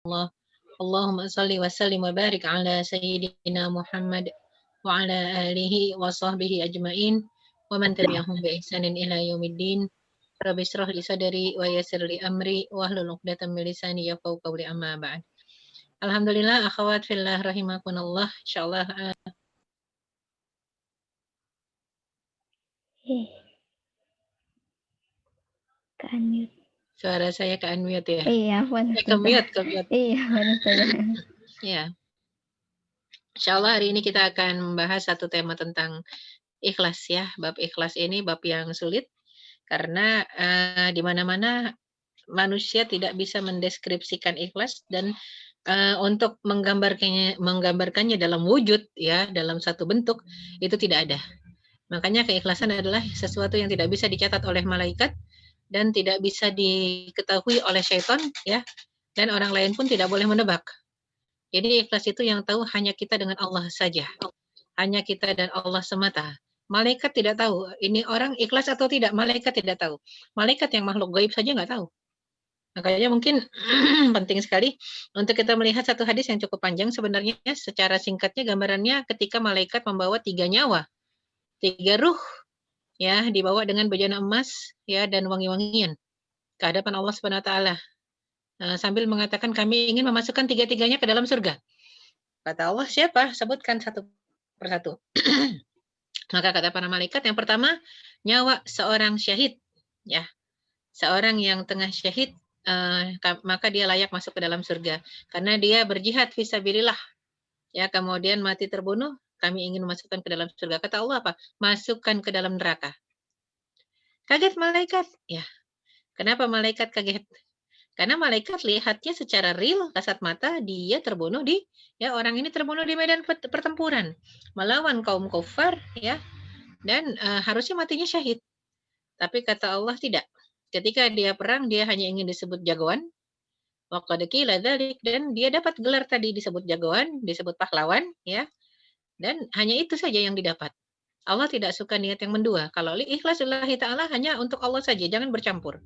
Allah. Allahumma salli wa sallim wa barik ala sayyidina Muhammad wa ala alihi wa sahbihi ajmain wa man tabi'ahum bi ihsanin ila yaumiddin. Rabbi israh li sadri wa yassir li amri wa hlul 'uqdatam min lisani yafqahu qawli, amma ba'd. Alhamdulillah, akhwat fillah rahimakumullah. Insyaallah Ke-unmute. suara saya ke-unmute ya. Iya, Ke-mute. Iya, benar saja. Ya. Insyaallah hari ini kita akan membahas satu tema tentang ikhlas ya. Bab ikhlas ini bab yang sulit karena di mana-mana manusia tidak bisa mendeskripsikan ikhlas dan untuk menggambarkannya dalam wujud ya, dalam satu bentuk itu tidak ada. Makanya keikhlasan adalah sesuatu yang tidak bisa dicatat oleh malaikat dan tidak bisa diketahui oleh syaitan ya, dan orang lain pun tidak boleh menebak. Jadi ikhlas itu yang tahu hanya kita dengan Allah saja. Hanya kita dan Allah semata. Malaikat tidak tahu ini orang ikhlas atau tidak, malaikat tidak tahu. Malaikat yang makhluk gaib saja nggak tahu. Makanya mungkin penting sekali untuk kita melihat satu hadis yang cukup panjang sebenarnya. Secara singkatnya gambarannya ketika malaikat membawa 3 nyawa, 3 ruh ya, dibawa dengan bejana emas ya dan wangi-wangian ke hadapan Allah Subhanahu wa taala. Sambil mengatakan kami ingin memasukkan 3-tiganya ke dalam surga. Kata Allah, siapa? Sebutkan satu persatu. Maka kata para malaikat, yang pertama nyawa seorang syahid ya. Seorang yang tengah syahid, maka dia layak masuk ke dalam surga karena dia berjihad fisabilillah ya, kemudian mati terbunuh, kami ingin memasukkan ke dalam surga. Kata Allah apa? Masukkan ke dalam neraka. Kaget malaikat ya. Kenapa malaikat kaget? Karena malaikat lihatnya secara real, kasat mata, dia terbunuh ya, orang ini terbunuh di medan pertempuran melawan kaum kufar ya, dan harusnya matinya syahid. Tapi kata Allah tidak. Ketika dia perang, dia hanya ingin disebut jagoan. Waqad qila dzalik, dan dia dapat gelar tadi, disebut jagoan, disebut pahlawan ya. Dan hanya itu saja yang didapat. Allah tidak suka niat yang mendua. Kalau ikhlas lillahi ta'ala hanya untuk Allah saja, jangan bercampur.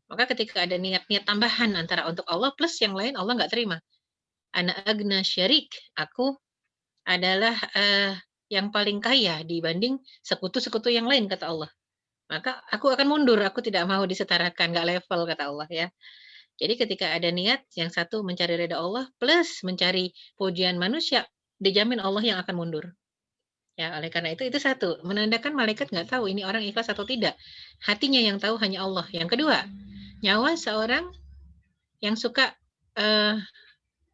Maka ketika ada niat-niat tambahan antara untuk Allah plus yang lain, Allah nggak terima. Ana agna syarik, aku adalah yang paling kaya dibanding sekutu-sekutu yang lain, kata Allah. Maka aku akan mundur, aku tidak mau disetarakan, nggak level, kata Allah ya. Jadi ketika ada niat, yang satu mencari ridha Allah plus mencari pujian manusia, dijamin Allah yang akan mundur. Ya, oleh karena itu satu, menandakan malaikat nggak tahu ini orang ikhlas atau tidak. Hatinya yang tahu hanya Allah. Yang kedua, nyawa seorang yang suka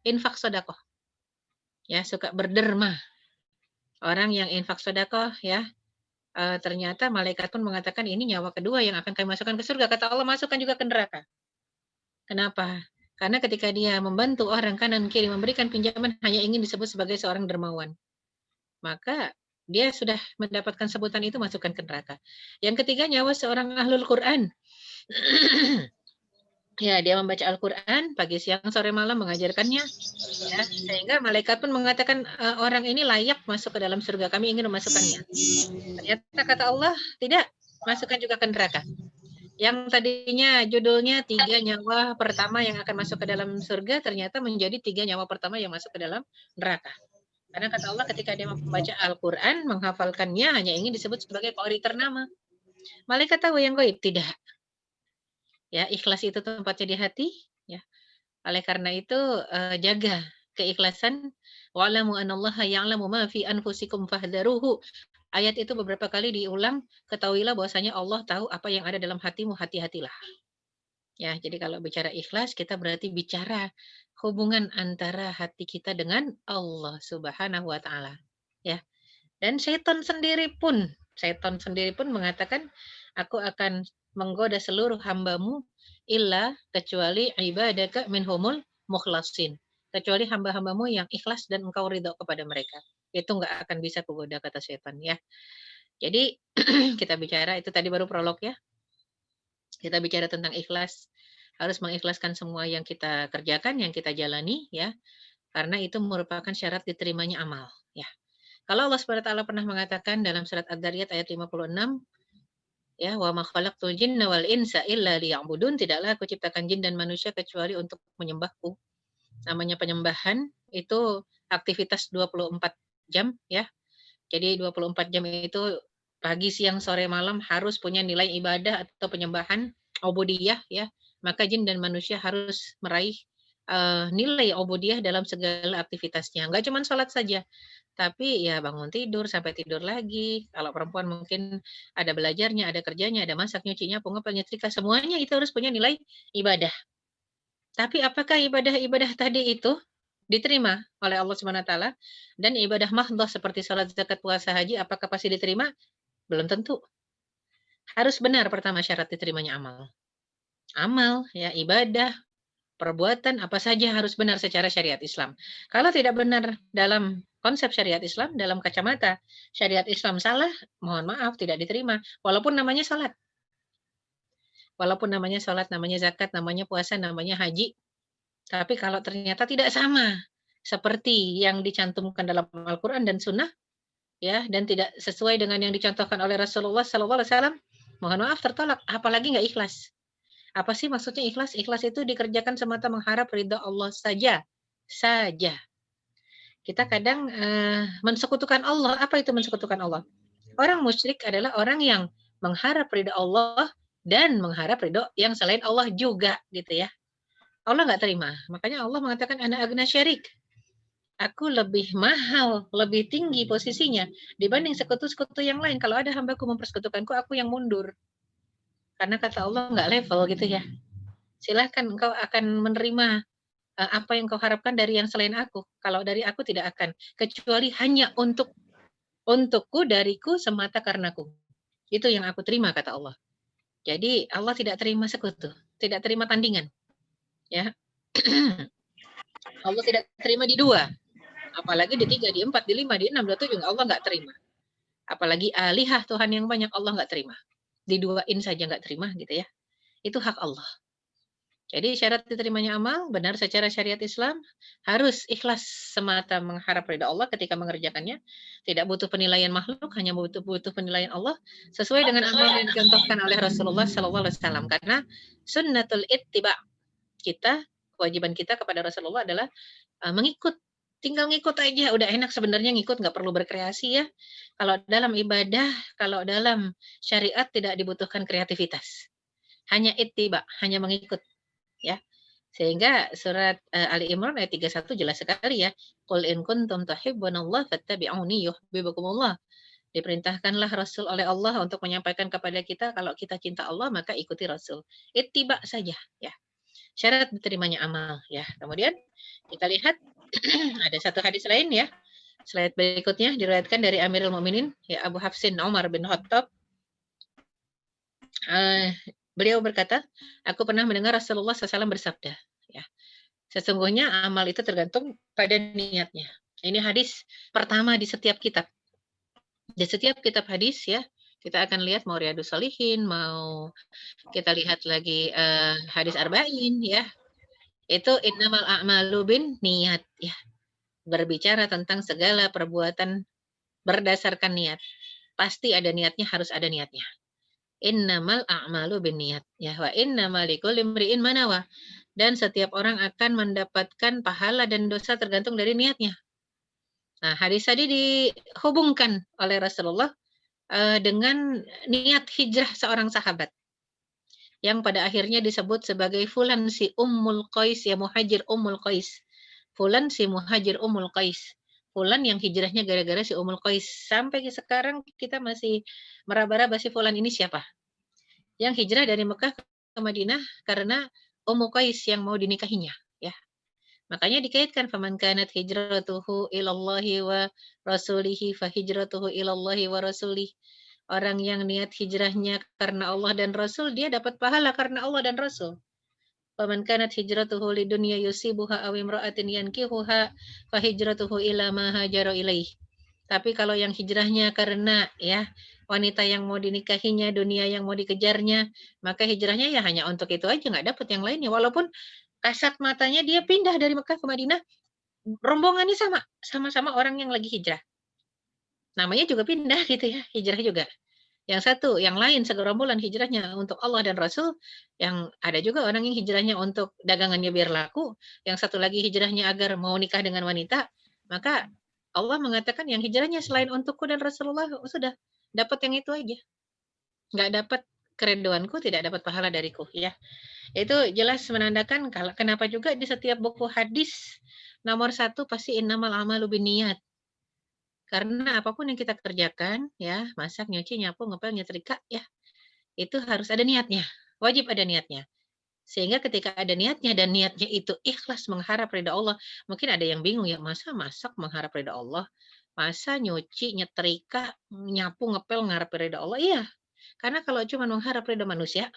infak sedekah. Ya, suka berderma. Orang yang infak sedekah ya, ternyata malaikat pun mengatakan ini nyawa kedua yang akan kami masukkan ke surga. Kata Allah, masukkan juga ke neraka. Kenapa? Karena ketika dia membantu orang kanan kiri memberikan pinjaman hanya ingin disebut sebagai seorang dermawan. Maka dia sudah mendapatkan sebutan itu, masukkan ke neraka. Yang ketiga, nyawa seorang ahlul Quran. Ya, dia membaca Al-Quran pagi, siang, sore, malam mengajarkannya. Ya, sehingga malaikat pun mengatakan orang ini layak masuk ke dalam surga. Kami ingin memasukkannya. Ternyata kata Allah, tidak, masukkan juga ke neraka. Yang tadinya judulnya 3 nyawa pertama yang akan masuk ke dalam surga, ternyata menjadi 3 nyawa pertama yang masuk ke dalam neraka. Karena kata Allah ketika dia membaca Al-Quran, menghafalkannya hanya ingin disebut sebagai qari ternama. Malaikat tahu yang gaib? Tidak. Ya, ikhlas itu tempatnya di hati. Ya. Oleh karena itu jaga keikhlasan. Wa'lamu anallaha ya'lamu ma fi anfusikum fahdharuhu. Ayat itu beberapa kali diulang, ketahuilah bahwasanya Allah tahu apa yang ada dalam hatimu, hati-hatilah. Ya, jadi kalau bicara ikhlas kita berarti bicara hubungan antara hati kita dengan Allah Subhanahu wa taala. Ya. Dan setan sendiri pun mengatakan, aku akan menggoda seluruh hambamu illa kecuali ibadaka minhumul mukhlasin. Kecuali hamba-hambamu yang ikhlas dan engkau ridho kepada mereka. Itu nggak akan bisa kugoda, kata setan ya. Jadi kita bicara, itu tadi baru prolog ya. Kita bicara tentang ikhlas. Harus mengikhlaskan semua yang kita kerjakan, yang kita jalani ya. Karena itu merupakan syarat diterimanya amal ya. Kalau Allah Subhanahu wa taala pernah mengatakan dalam surat Ad-Dzariyat ayat 56, ya, wa ma khalaqtul jinna wal insa illa liya'budun, tidaklah aku ciptakan jin dan manusia kecuali untuk menyembahku. Namanya penyembahan itu aktivitas 24 jam ya. Jadi 24 jam itu pagi, siang, sore, malam harus punya nilai ibadah atau penyembahan, ubudiyah ya. Maka jin dan manusia harus meraih nilai ubudiyah dalam segala aktivitasnya. Enggak cuma sholat saja, tapi ya bangun tidur sampai tidur lagi. Kalau perempuan mungkin ada belajarnya, ada kerjanya, ada masak, nyuci, nyapu, ngepel, nyetrika, semuanya itu harus punya nilai ibadah. Tapi apakah ibadah-ibadah tadi itu diterima oleh Allah Subhanahu wa taala? Dan ibadah mahdhah seperti salat, zakat, puasa, haji apakah pasti diterima? Belum tentu. Harus benar pertama syarat diterimanya amal. Amal ya ibadah, perbuatan apa saja harus benar secara syariat Islam. Kalau tidak benar dalam konsep syariat Islam, dalam kacamata syariat Islam salah, mohon maaf tidak diterima. Walaupun namanya salat. Walaupun namanya salat, namanya zakat, namanya puasa, namanya haji, tapi kalau ternyata tidak sama seperti yang dicantumkan dalam Al-Quran dan Sunnah, ya, dan tidak sesuai dengan yang dicontohkan oleh Rasulullah SAW, mohon maaf tertolak. Apalagi nggak ikhlas. Apa sih maksudnya ikhlas? Ikhlas itu dikerjakan semata mengharap ridha Allah saja, saja. Kita kadang mensekutukan Allah. Apa itu mensekutukan Allah? Orang musyrik adalah orang yang mengharap ridha Allah dan mengharap ridho yang selain Allah juga, gitu ya. Allah nggak terima. Makanya Allah mengatakan ana agna syarik. Aku lebih mahal, lebih tinggi posisinya dibanding sekutu-sekutu yang lain. Kalau ada hambaku mempersekutukanku, aku yang mundur. Karena kata Allah nggak level gitu ya. Silahkan engkau akan menerima apa yang kau harapkan dari yang selain aku. Kalau dari aku tidak akan. Kecuali hanya untukku, dariku, semata karenaku. Itu yang aku terima, kata Allah. Jadi Allah tidak terima sekutu. Tidak terima tandingan. Ya. Allah tidak terima di dua. Apalagi di 3, di 4, di 5, di 6, di 7, Allah nggak terima. Apalagi alihah Tuhan yang banyak, Allah nggak terima. Diduain saja nggak terima gitu ya. Itu hak Allah. Jadi syarat diterimanya amal, benar secara syariat Islam, harus ikhlas semata mengharap ridha Allah ketika mengerjakannya. Tidak butuh penilaian makhluk, hanya butuh penilaian Allah sesuai dengan amal yang dicontohkan oleh Rasulullah SAW. Karena sunnatul ittiba kita, kewajiban kita kepada Rasulullah adalah mengikut. Tinggal ngikut aja, udah enak sebenarnya ngikut, nggak perlu berkreasi ya. Kalau dalam ibadah, kalau dalam syariat tidak dibutuhkan kreativitas. Hanya ittiba, hanya mengikut ya. Sehingga surat Ali Imran ayat 31 jelas sekali ya. Qul in kuntum tuhibbunallah fattabi'uni yuhibbukumullah. Diperintahkanlah Rasul oleh Allah untuk menyampaikan kepada kita kalau kita cinta Allah maka ikuti Rasul. Ittiba saja ya. Syarat diterimanya amal ya. Kemudian kita lihat ada satu hadis lain ya. Slide berikutnya diriwayatkan dari Amirul Mukminin ya Abu Hafsin Umar bin Khattab. Beliau berkata, aku pernah mendengar Rasulullah SAW bersabda, ya, sesungguhnya amal itu tergantung pada niatnya. Ini hadis pertama di setiap kitab. Di setiap kitab hadis ya, kita akan lihat mau Riyadus Shalihin, mau kita lihat lagi hadis Arba'in ya. Itu innamal a'malu bin niat ya. Berbicara tentang segala perbuatan berdasarkan niat. Pasti ada niatnya, harus ada niatnya. Innamal a'malu binniyat ya wa innamal likulli imri'in ma nawa. Dan setiap orang akan mendapatkan pahala dan dosa tergantung dari niatnya. Nah, hadis tadi dihubungkan oleh Rasulullah dengan niat hijrah seorang sahabat yang pada akhirnya disebut sebagai Fulan si Ummul Qais ya muhajir Ummul Qais. Fulan si muhajir Ummul Qais. Fulan yang hijrahnya gara-gara si Ummul Qais. Sampai sekarang kita masih meraba-raba si Fulan ini siapa? Yang hijrah dari Mekah ke Madinah karena Ummu Qais yang mau dinikahinya ya. Makanya dikaitkan faman kanat hijratuhu ilallahi wa rasulihi fa hijratuhu ilallahi wa rasulih. Orang yang niat hijrahnya karena Allah dan Rasul, dia dapat pahala karena Allah dan Rasul. Faman kanat hijratuhu lidunya yusibuha aw imra'atin yankihuha fa hijratuhu ila ma hajara ilaih. Tapi kalau yang hijrahnya karena ya wanita yang mau dinikahinya, dunia yang mau dikejarnya, maka hijrahnya ya hanya untuk itu aja, nggak dapat yang lainnya. Walaupun kasat matanya dia pindah dari Mekah ke Madinah, rombongannya sama-sama orang yang lagi hijrah. Namanya juga pindah gitu ya, hijrah juga. Yang satu, yang lain segerombolan hijrahnya untuk Allah dan Rasul, yang ada juga orang yang hijrahnya untuk dagangannya biar laku, yang satu lagi hijrahnya agar mau nikah dengan wanita, maka Allah mengatakan yang hijrahnya selain untukku dan Rasulullah, sudah dapat yang itu aja. Nggak dapat keridhoanku, tidak dapat pahala dariku, ya. Itu jelas menandakan kalau kenapa juga di setiap buku hadis nomor satu pasti innamal a'malu binniyat. Karena apapun yang kita kerjakan, ya, masak, nyuci, nyapu, ngepel, nyetrika, ya, itu harus ada niatnya, wajib ada niatnya. Sehingga ketika ada niatnya dan niatnya itu ikhlas mengharap ridha Allah, mungkin ada yang bingung ya, masa masak mengharap ridha Allah? Masa nyuci, nyetrika, nyapu, ngepel mengharap ridha Allah? Iya, karena kalau cuma mengharap ridha manusia,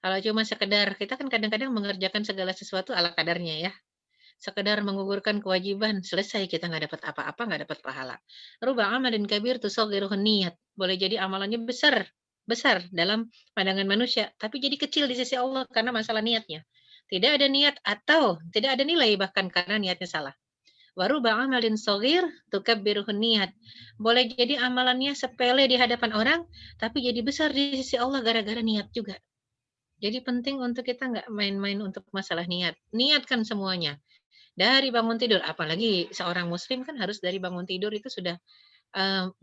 kalau cuma sekedar kita kan kadang-kadang mengerjakan segala sesuatu ala kadarnya ya. Sekedar menggugurkan kewajiban, selesai kita nggak dapat apa-apa, nggak dapat pahala. Ruba amalin kabir tusaghiruhun niyat. Boleh jadi amalannya besar, besar dalam pandangan manusia, tapi jadi kecil di sisi Allah karena masalah niatnya. Tidak ada niat atau tidak ada nilai bahkan karena niatnya salah. Waruba amalin sogir tukabbiruhun niat. Boleh jadi amalannya sepele di hadapan orang, tapi jadi besar di sisi Allah gara-gara niat juga. Jadi penting untuk kita nggak main-main untuk masalah niat. Niatkan semuanya. Dari bangun tidur, apalagi seorang muslim kan harus dari bangun tidur itu sudah,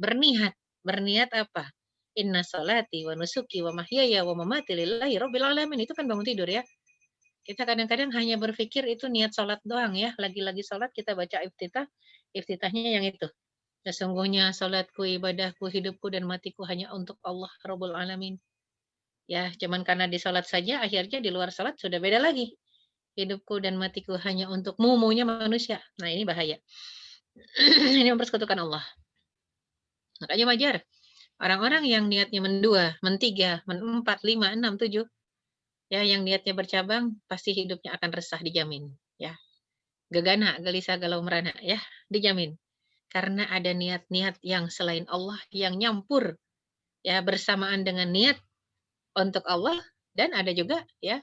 berniat. Berniat apa? Inna sholati wa nusuki wa mahyaya wa mamati lillahi rabbil alamin. Itu kan bangun tidur ya. Kita kadang-kadang hanya berpikir itu niat sholat doang ya. Lagi-lagi sholat kita baca iftitah, iftitahnya yang itu. Sesungguhnya sholatku, ibadahku, hidupku dan matiku hanya untuk Allah Rabbul Alamin. Ya, cuman karena di sholat saja akhirnya di luar sholat sudah beda lagi. Hidupku dan matiku hanya untukmu, maunya manusia. Nah, ini bahaya. Ini mempersekutukan Allah. Makanya wajar orang-orang yang niatnya mendua, mentiga, menempat, lima, enam, tujuh, ya yang niatnya bercabang, pasti hidupnya akan resah dijamin. Ya, gegana, gelisah, galau, merana, ya dijamin. Karena ada niat-niat yang selain Allah yang nyampur, ya bersamaan dengan niat untuk Allah dan ada juga ya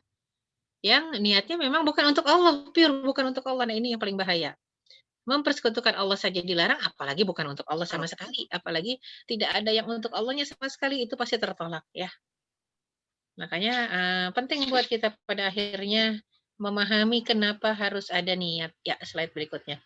yang niatnya memang bukan untuk Allah, pure bukan untuk Allah. Nah, ini yang paling bahaya. Mempersekutukan Allah saja dilarang, apalagi bukan untuk Allah sama sekali, apalagi tidak ada yang untuk Allahnya sama sekali, itu pasti tertolak ya. Makanya, penting buat kita pada akhirnya memahami kenapa harus ada niat. Ya, slide berikutnya.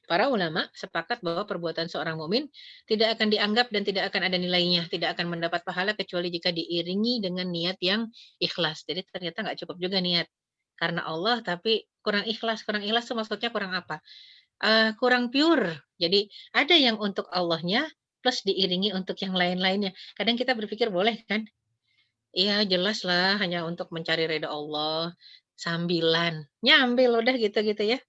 Para ulama sepakat bahwa perbuatan seorang mukmin tidak akan dianggap dan tidak akan ada nilainya, tidak akan mendapat pahala kecuali jika diiringi dengan niat yang ikhlas. Jadi ternyata nggak cukup juga niat karena Allah, tapi kurang ikhlas. Kurang ikhlas itu maksudnya kurang apa? Kurang pure. Jadi ada yang untuk Allahnya, plus diiringi untuk yang lain-lainnya. Kadang kita berpikir boleh kan? Iya jelaslah hanya untuk mencari ridha Allah, sambilan, nyambil udah gitu-gitu ya.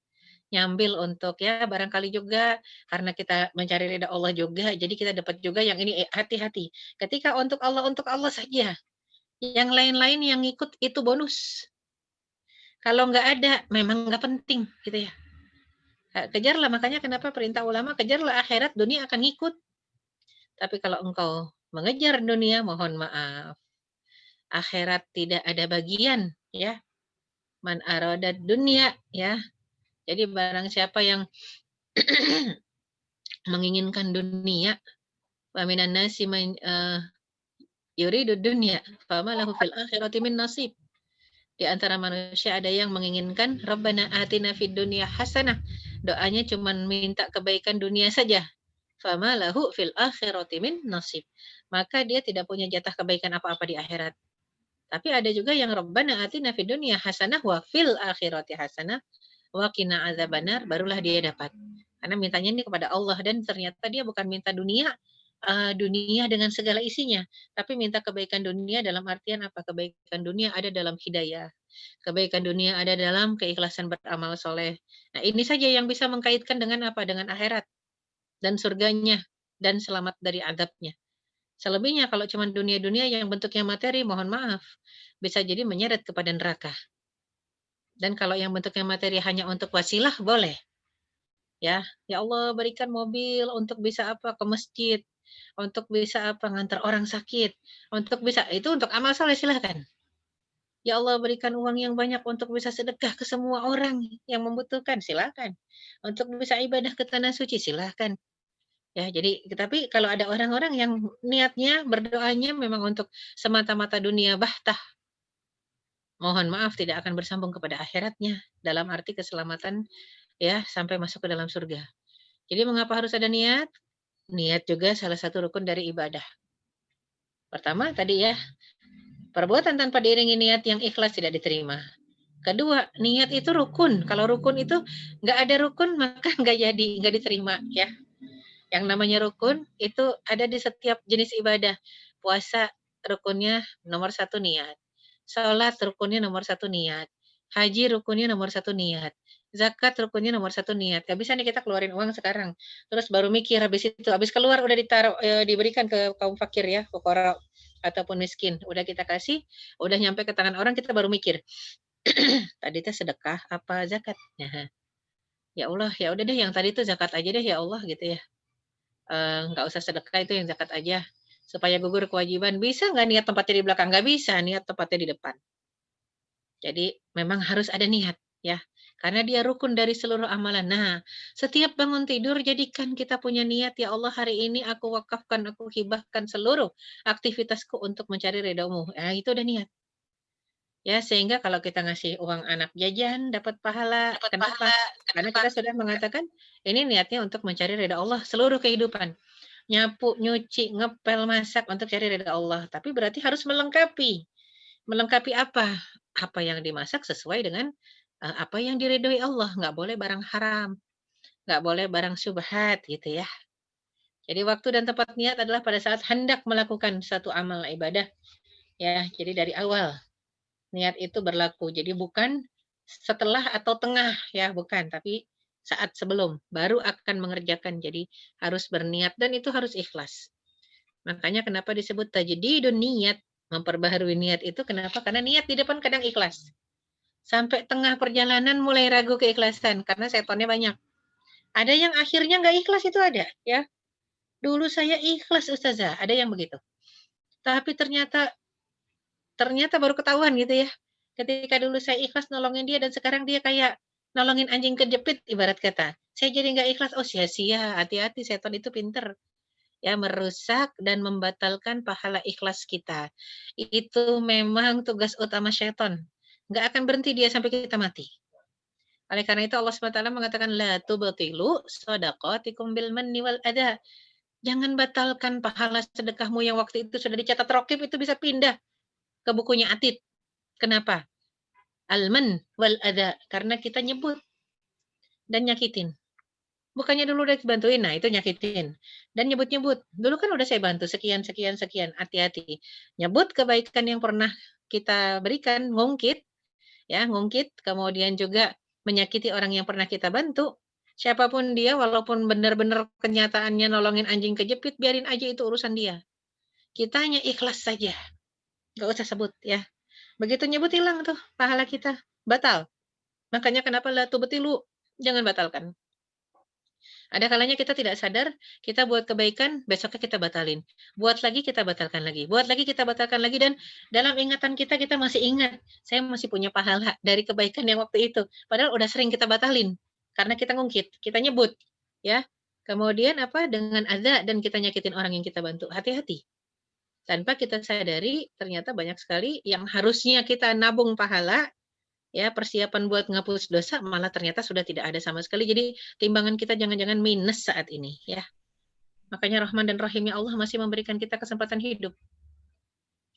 Nyambil untuk ya barangkali juga karena kita mencari ridha Allah juga, jadi kita dapat juga yang ini hati-hati. Ketika untuk Allah saja, yang lain-lain yang ngikut itu bonus. Kalau nggak ada, memang nggak penting gitu ya. Kejarlah, makanya kenapa perintah ulama, kejarlah akhirat, dunia akan ngikut. Tapi kalau engkau mengejar dunia, mohon maaf, akhirat tidak ada bagian, ya. Man arada dunia, ya. Jadi barang siapa yang menginginkan dunia, wa minan nasi man yuridu dunya, fama lahu fil akhirati min nasib. Di antara manusia ada yang menginginkan Rabbana atina fid dunya hasanah. Doanya cuma minta kebaikan dunia saja. Fama lahu fil akhirati min nasib. Maka dia tidak punya jatah kebaikan apa-apa di akhirat. Tapi ada juga yang Rabbana atina fid dunya hasanah wa fil akhirati hasanah wa qina adzabannar, barulah dia dapat. Karena mintanya ini kepada Allah dan ternyata dia bukan minta dunia, dunia dengan segala isinya, tapi minta kebaikan dunia dalam artian apa? Kebaikan dunia ada dalam hidayah. Kebaikan dunia ada dalam keikhlasan beramal soleh. Nah, ini saja yang bisa mengkaitkan dengan apa? Dengan akhirat dan surganya dan selamat dari adabnya. Selebihnya kalau cuma dunia-dunia yang bentuknya materi, mohon maaf, bisa jadi menyeret kepada neraka. Dan kalau yang bentuknya materi hanya untuk wasilah, boleh. Ya, ya Allah berikan mobil untuk bisa apa ke masjid, untuk bisa apa ngantar orang sakit, untuk bisa itu untuk amal soleh silahkan. Ya Allah berikan uang yang banyak untuk bisa sedekah ke semua orang yang membutuhkan, silahkan. Untuk bisa ibadah ke tanah suci, silahkan. Ya, jadi tapi kalau ada orang-orang yang niatnya, berdoanya memang untuk semata-mata dunia bahtah, mohon maaf tidak akan bersambung kepada akhiratnya, dalam arti keselamatan ya sampai masuk ke dalam surga. Jadi mengapa harus ada niat? Niat juga salah satu rukun dari ibadah. Pertama tadi ya, perbuatan tanpa diiringi niat yang ikhlas tidak diterima. Kedua, niat itu rukun. Kalau rukun itu nggak ada rukun maka nggak jadi, nggak diterima ya. Yang namanya rukun itu ada di setiap jenis ibadah. Puasa rukunnya nomor satu niat. Sholat rukunnya nomor satu niat. Haji rukunnya nomor satu niat. Zakat rukunnya nomor satu niat. Gak bisa nih kita keluarin uang sekarang. Terus baru mikir habis itu. Habis keluar udah ditaruh, diberikan ke kaum fakir ya. Fukara ataupun miskin. Udah kita kasih, udah nyampe ke tangan orang kita baru mikir. Tadi teh sedekah apa zakat? Nah, ya Allah, ya udah deh yang tadi tuh zakat aja deh ya Allah gitu ya. Nggak usah sedekah itu yang zakat aja, supaya gugur kewajiban. Bisa nggak niat tempatnya di belakang? Nggak bisa, niat tempatnya di depan. Jadi memang harus ada niat ya, karena dia rukun dari seluruh amalan. Nah, setiap bangun tidur jadikan kita punya niat, "Ya Allah hari ini aku wakafkan, aku hibahkan seluruh aktivitasku untuk mencari ridhamu." Nah, itu udah niat. Ya, sehingga kalau kita ngasih uang anak jajan dapat pahala. Dapat Kenapa? pahala, Karena kenapa? kita sudah mengatakan ini niatnya untuk mencari ridha Allah seluruh kehidupan. Nyapu, nyuci, ngepel, masak untuk cari ridha Allah. Tapi berarti harus melengkapi. Melengkapi apa? Apa yang dimasak sesuai dengan apa yang diridhoi Allah. Nggak boleh barang haram, nggak boleh barang syubhat gitu ya. Jadi waktu dan tempat niat adalah pada saat hendak melakukan satu amal ibadah ya. Jadi dari awal niat itu berlaku. Jadi bukan setelah atau tengah ya, bukan, tapi saat sebelum baru akan mengerjakan. Jadi harus berniat dan itu harus ikhlas. Makanya kenapa disebut tajdidun niat, memperbaharui niat itu kenapa? Karena niat di depan kadang ikhlas. Sampai tengah perjalanan mulai ragu keikhlasan karena setannya banyak. Ada yang akhirnya nggak ikhlas itu ada ya. Dulu saya ikhlas ustazah, ada yang begitu. Tapi ternyata ternyata baru ketahuan gitu ya. Ketika dulu saya ikhlas nolongin dia dan sekarang dia kayak nolongin anjing kejepit ibarat kata. Saya jadi nggak ikhlas, oh sia-sia, hati-hati setan itu pinter. Ya merusak dan membatalkan pahala ikhlas kita. Itu memang tugas utama setan. Nggak akan berhenti dia sampai kita mati. Oleh karena itu Allah SWT mengatakan la tubtilu shadaqatikum bil manni wal adha. Jangan batalkan pahala sedekahmu yang waktu itu sudah dicatat rokib itu bisa pindah ke bukunya Atid. Kenapa? Alman wal adha, karena kita nyebut dan nyakitin. Bukannya dulu udah dibantuin, nah itu nyakitin. Dan nyebut-nyebut. Dulu kan udah saya bantu sekian, sekian, sekian. Hati-hati. Nyebut kebaikan yang pernah kita berikan, ngungkit, ya, ngungkit, kemudian juga menyakiti orang yang pernah kita bantu. Siapapun dia, walaupun benar-benar kenyataannya nolongin anjing kejepit, biarin aja itu urusan dia. Kita hanya ikhlas saja. Gak usah sebut ya. Begitu nyebut hilang tuh pahala kita. Batal. Makanya kenapa la tubtilu, jangan batalkan. Ada kalanya kita tidak sadar, kita buat kebaikan, besoknya kita batalin. Buat lagi, kita batalkan lagi. Buat lagi, kita batalkan lagi. Dan dalam ingatan kita, kita masih ingat, saya masih punya pahala dari kebaikan yang waktu itu. Padahal udah sering kita batalin. Karena kita ngungkit, kita nyebut. Ya. Kemudian apa? Dengan adza dan kita nyakitin orang yang kita bantu. Hati-hati. Tanpa kita sadari, ternyata banyak sekali yang harusnya kita nabung pahala, ya, persiapan buat ngapus dosa malah ternyata sudah tidak ada sama sekali. Jadi timbangan kita jangan-jangan minus saat ini ya. Makanya Rahman dan Rahimnya Allah masih memberikan kita kesempatan hidup.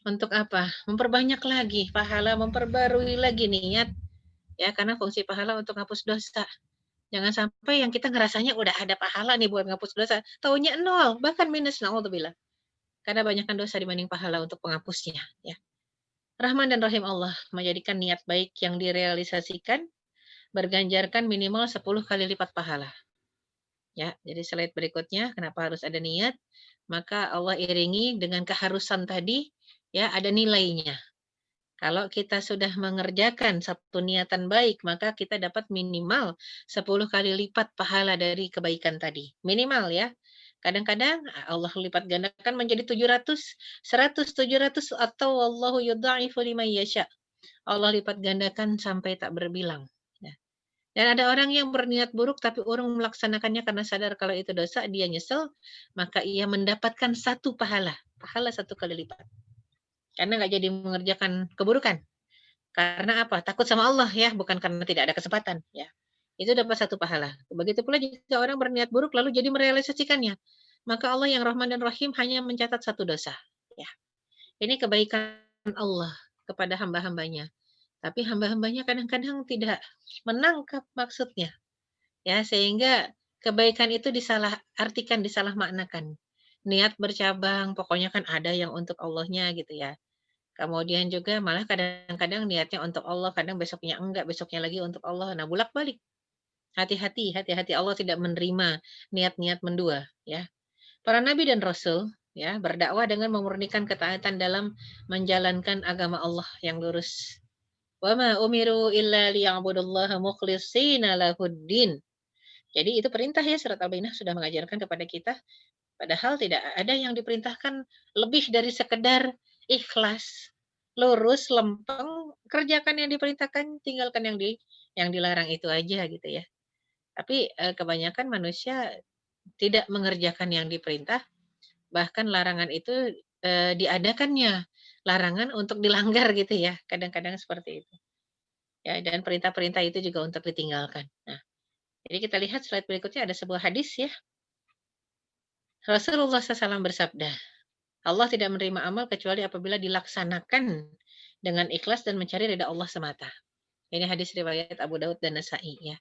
Untuk apa? Memperbanyak lagi pahala, memperbarui lagi niat. Ya, karena fungsi pahala untuk ngapus dosa. Jangan sampai yang kita ngerasanya udah ada pahala nih buat ngapus dosa, taunya nol, bahkan minus, naudzubillah. Karena banyakkan dosa dibanding pahala untuk penghapusnya, ya. Rahman dan Rahim Allah menjadikan niat baik yang direalisasikan berganjarkan minimal 10 kali lipat pahala. Ya, jadi slide berikutnya, kenapa harus ada niat? Maka Allah iringi dengan keharusan tadi, ya, ada nilainya. Kalau kita sudah mengerjakan satu niatan baik, maka kita dapat minimal 10 kali lipat pahala dari kebaikan tadi. Minimal ya. Kadang-kadang Allah lipat gandakan menjadi 700, 100, 700 atau wallahu yudha'ifu liman yasha. Allah lipat gandakan sampai tak berbilang. Ya. Dan ada orang yang berniat buruk tapi urung melaksanakannya karena sadar kalau itu dosa, dia nyesel, maka ia mendapatkan satu pahala, pahala 1 kali lipat. Karena nggak jadi mengerjakan keburukan. Karena apa? Takut sama Allah ya, bukan karena tidak ada kesempatan ya. Itu dapat 1 pahala. Begitu pula jika orang berniat buruk lalu jadi merealisasikannya, maka Allah yang Rahman dan Rahim hanya mencatat 1 dosa. Ya, ini kebaikan Allah kepada hamba-hambanya. Tapi hamba-hambanya kadang-kadang tidak menangkap maksudnya. Ya, sehingga kebaikan itu disalah artikan, disalah maknakan. Niat bercabang, pokoknya kan ada yang untuk Allahnya gitu ya. Kemudian juga malah kadang-kadang niatnya untuk Allah, kadang besoknya enggak, besoknya lagi untuk Allah. Nah, bolak-balik. Hati-hati, hati-hati Allah tidak menerima niat-niat mendua, ya. Para nabi dan rasul, ya, berdakwah dengan memurnikan ketaatan dalam menjalankan agama Allah yang lurus. Wa ma umiru illa liya'budullaha mukhlishina lahuddin. Jadi itu perintah ya, surat Al-Baqarah sudah mengajarkan kepada kita, padahal tidak ada yang diperintahkan lebih dari sekedar ikhlas, lurus, lempeng, kerjakan yang diperintahkan, tinggalkan yang dilarang itu aja gitu ya. Tapi, kebanyakan manusia tidak mengerjakan yang diperintah, bahkan larangan itu, diadakannya, larangan untuk dilanggar gitu ya, kadang-kadang seperti itu. Ya, dan perintah-perintah itu juga untuk ditinggalkan. Nah, jadi kita lihat slide berikutnya ada sebuah hadis ya, Rasulullah SAW bersabda, Allah tidak menerima amal kecuali apabila dilaksanakan dengan ikhlas dan mencari ridha Allah semata. Ini hadis riwayat Abu Daud dan Nasa'i ya.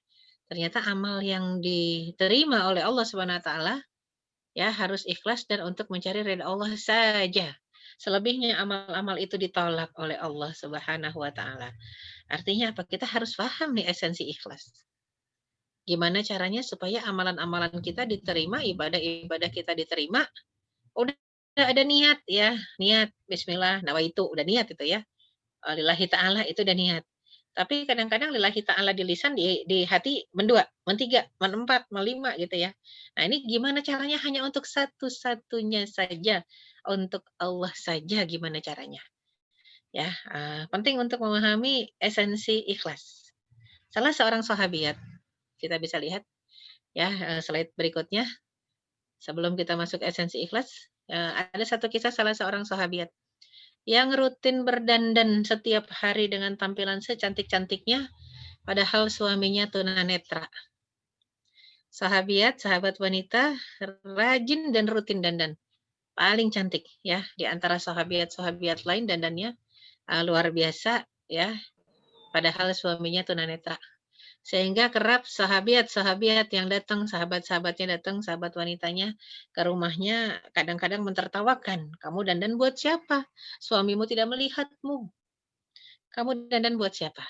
Ternyata amal yang diterima oleh Allah Subhanahu wa taala ya harus ikhlas dan untuk mencari ridha Allah saja. Selebihnya amal-amal itu ditolak oleh Allah Subhanahu wa taala. Artinya apa? Kita harus paham nih esensi ikhlas. Gimana caranya supaya amalan-amalan kita diterima, ibadah-ibadah kita diterima, udah ada niat ya, niat bismillah nawaitu, udah niat itu ya. Lillahi ta'ala itu udah niat. Tapi kadang-kadang lillahi ta'ala di lisan, di hati mendua, mentiga, menempat, melima gitu ya. Nah ini gimana caranya hanya untuk satu-satunya saja, untuk Allah saja gimana caranya? Ya, penting untuk memahami esensi ikhlas. Salah seorang sahabiat, kita bisa lihat ya, slide berikutnya, sebelum kita masuk esensi ikhlas, ada satu kisah salah seorang sahabiat yang rutin berdandan setiap hari dengan tampilan secantik-cantiknya, padahal suaminya tunanetra. Sahabat wanita rajin dan rutin dandan, paling cantik ya di antara sahabiat-sahabiat lain dandannya luar biasa ya, padahal suaminya tunanetra. Sehingga kerap sahabat-sahabat yang datang, sahabat-sahabatnya datang, sahabat wanitanya ke rumahnya kadang-kadang mentertawakan, "Kamu dandan buat siapa? Suamimu tidak melihatmu. Kamu dandan buat siapa?"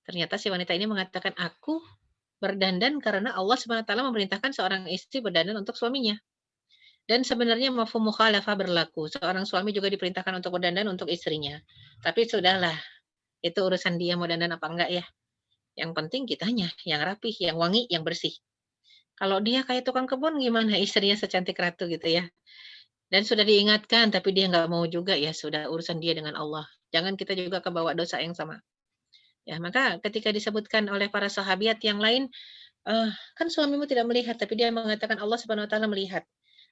Ternyata si wanita ini mengatakan, "Aku berdandan karena Allah Subhanahu wa taala memerintahkan seorang istri berdandan untuk suaminya." Dan sebenarnya mafhum mukhalafah berlaku. Seorang suami juga diperintahkan untuk berdandan untuk istrinya. Tapi sudahlah, itu urusan dia mau dandan apa enggak ya. Yang penting kitanya yang rapih, yang wangi, yang bersih. Kalau dia kayak tukang kebun gimana istrinya secantik ratu gitu ya. Dan sudah diingatkan tapi dia nggak mau juga, ya sudah urusan dia dengan Allah. Jangan kita juga kebawa dosa yang sama. Ya, maka ketika disebutkan oleh para sahabiat yang lain, kan suamimu tidak melihat, tapi dia mengatakan Allah Subhanahu wa taala melihat.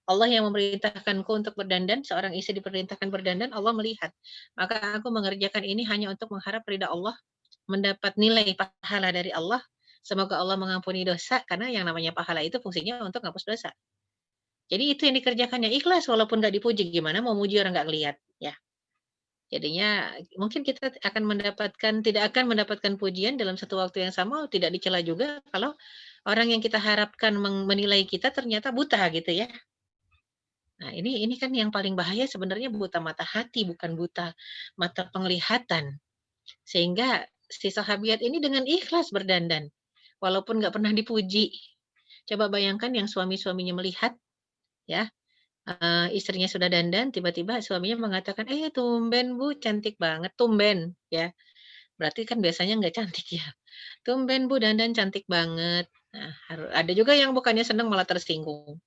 Allah yang memerintahkanku untuk berdandan, seorang istri diperintahkan berdandan, Allah melihat. Maka aku mengerjakan ini hanya untuk mengharap ridha Allah, mendapat nilai pahala dari Allah. Semoga Allah mengampuni dosa, karena yang namanya pahala itu fungsinya untuk menghapus dosa. Jadi itu yang dikerjakannya ikhlas walaupun nggak dipuji, gimana mau muji orang nggak ngelihat, ya. Jadinya mungkin kita tidak akan mendapatkan pujian dalam satu waktu yang sama, tidak dicela juga kalau orang yang kita harapkan menilai kita ternyata buta gitu ya. Nah ini kan yang paling bahaya sebenarnya buta mata hati, bukan buta mata penglihatan. Sehingga si sahabiat ini dengan ikhlas berdandan, walaupun nggak pernah dipuji. Coba bayangkan yang suami-suaminya melihat ya, istrinya sudah dandan, tiba-tiba suaminya mengatakan, tumben Bu, cantik banget, tumben, ya. Berarti kan biasanya nggak cantik ya. Tumben Bu dandan cantik banget. Nah, ada juga yang bukannya senang malah tersinggung.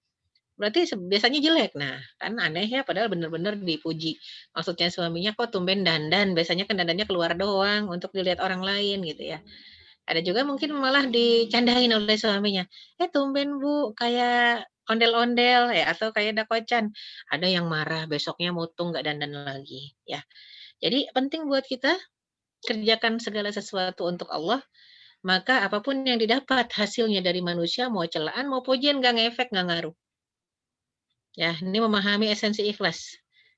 Berarti biasanya jelek. Nah, kan aneh ya, padahal benar-benar dipuji. Maksudnya suaminya, "Kok tumben dandan? Biasanya kan dandannya keluar doang untuk dilihat orang lain," gitu ya. Ada juga mungkin malah dicandain oleh suaminya, tumben Bu kayak ondel-ondel ya atau kayak dakocan. Ada yang marah besoknya mutung nggak dandan lagi ya. Jadi penting buat kita kerjakan segala sesuatu untuk Allah, maka apapun yang didapat hasilnya dari manusia mau celaan mau pujian nggak ngefek, nggak ngaruh. Ya, ini memahami esensi ikhlas.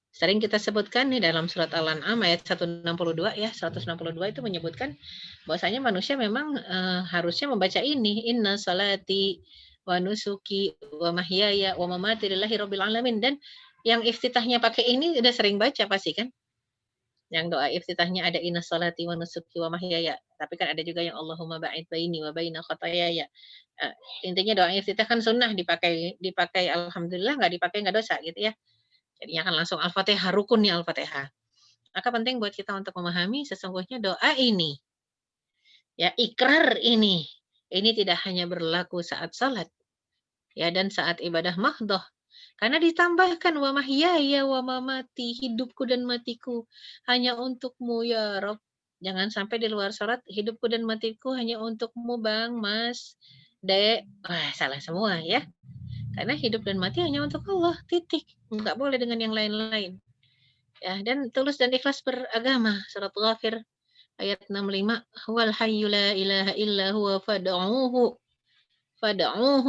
Sering kita sebutkan nih dalam surat Al-An'am ayat 162 ya, 162 itu menyebutkan bahwasanya manusia memang harusnya membaca ini, inna salati wa nusuki wa mahyaya wa mamati lillahi rabbil alamin, dan yang iftitahnya pakai ini udah sering baca pasti kan? Yang doa iftitahnya ada inna salati wa nusuki wa mahyaya. Tapi kan ada juga yang Allahumma ba'id baini wa baina khotoyaya. Intinya doa iftitah kan sunnah dipakai dipakai alhamdulillah, nggak dipakai nggak dosa gitu ya. Jadinya kan langsung Al-Fatihah, rukunnya Al-Fatihah. Maka penting buat kita untuk memahami sesungguhnya doa ini, ya ikrar ini tidak hanya berlaku saat salat, ya dan saat ibadah mahdhah. Karena ditambahkan wa mahyaya wa mamati, hidupku dan matiku hanya untukmu ya Rob. Jangan sampai di luar salat hidupku dan matiku hanya untukmu Bang, Mas, Dek. Wah, salah semua ya. Karena hidup dan mati hanya untuk Allah, titik. Enggak boleh dengan yang lain-lain. Ya, dan tulus dan ikhlas beragama. Surat Ghafir ayat 65, "Huwal hayyu la ilaha illa huwa fad'uuhu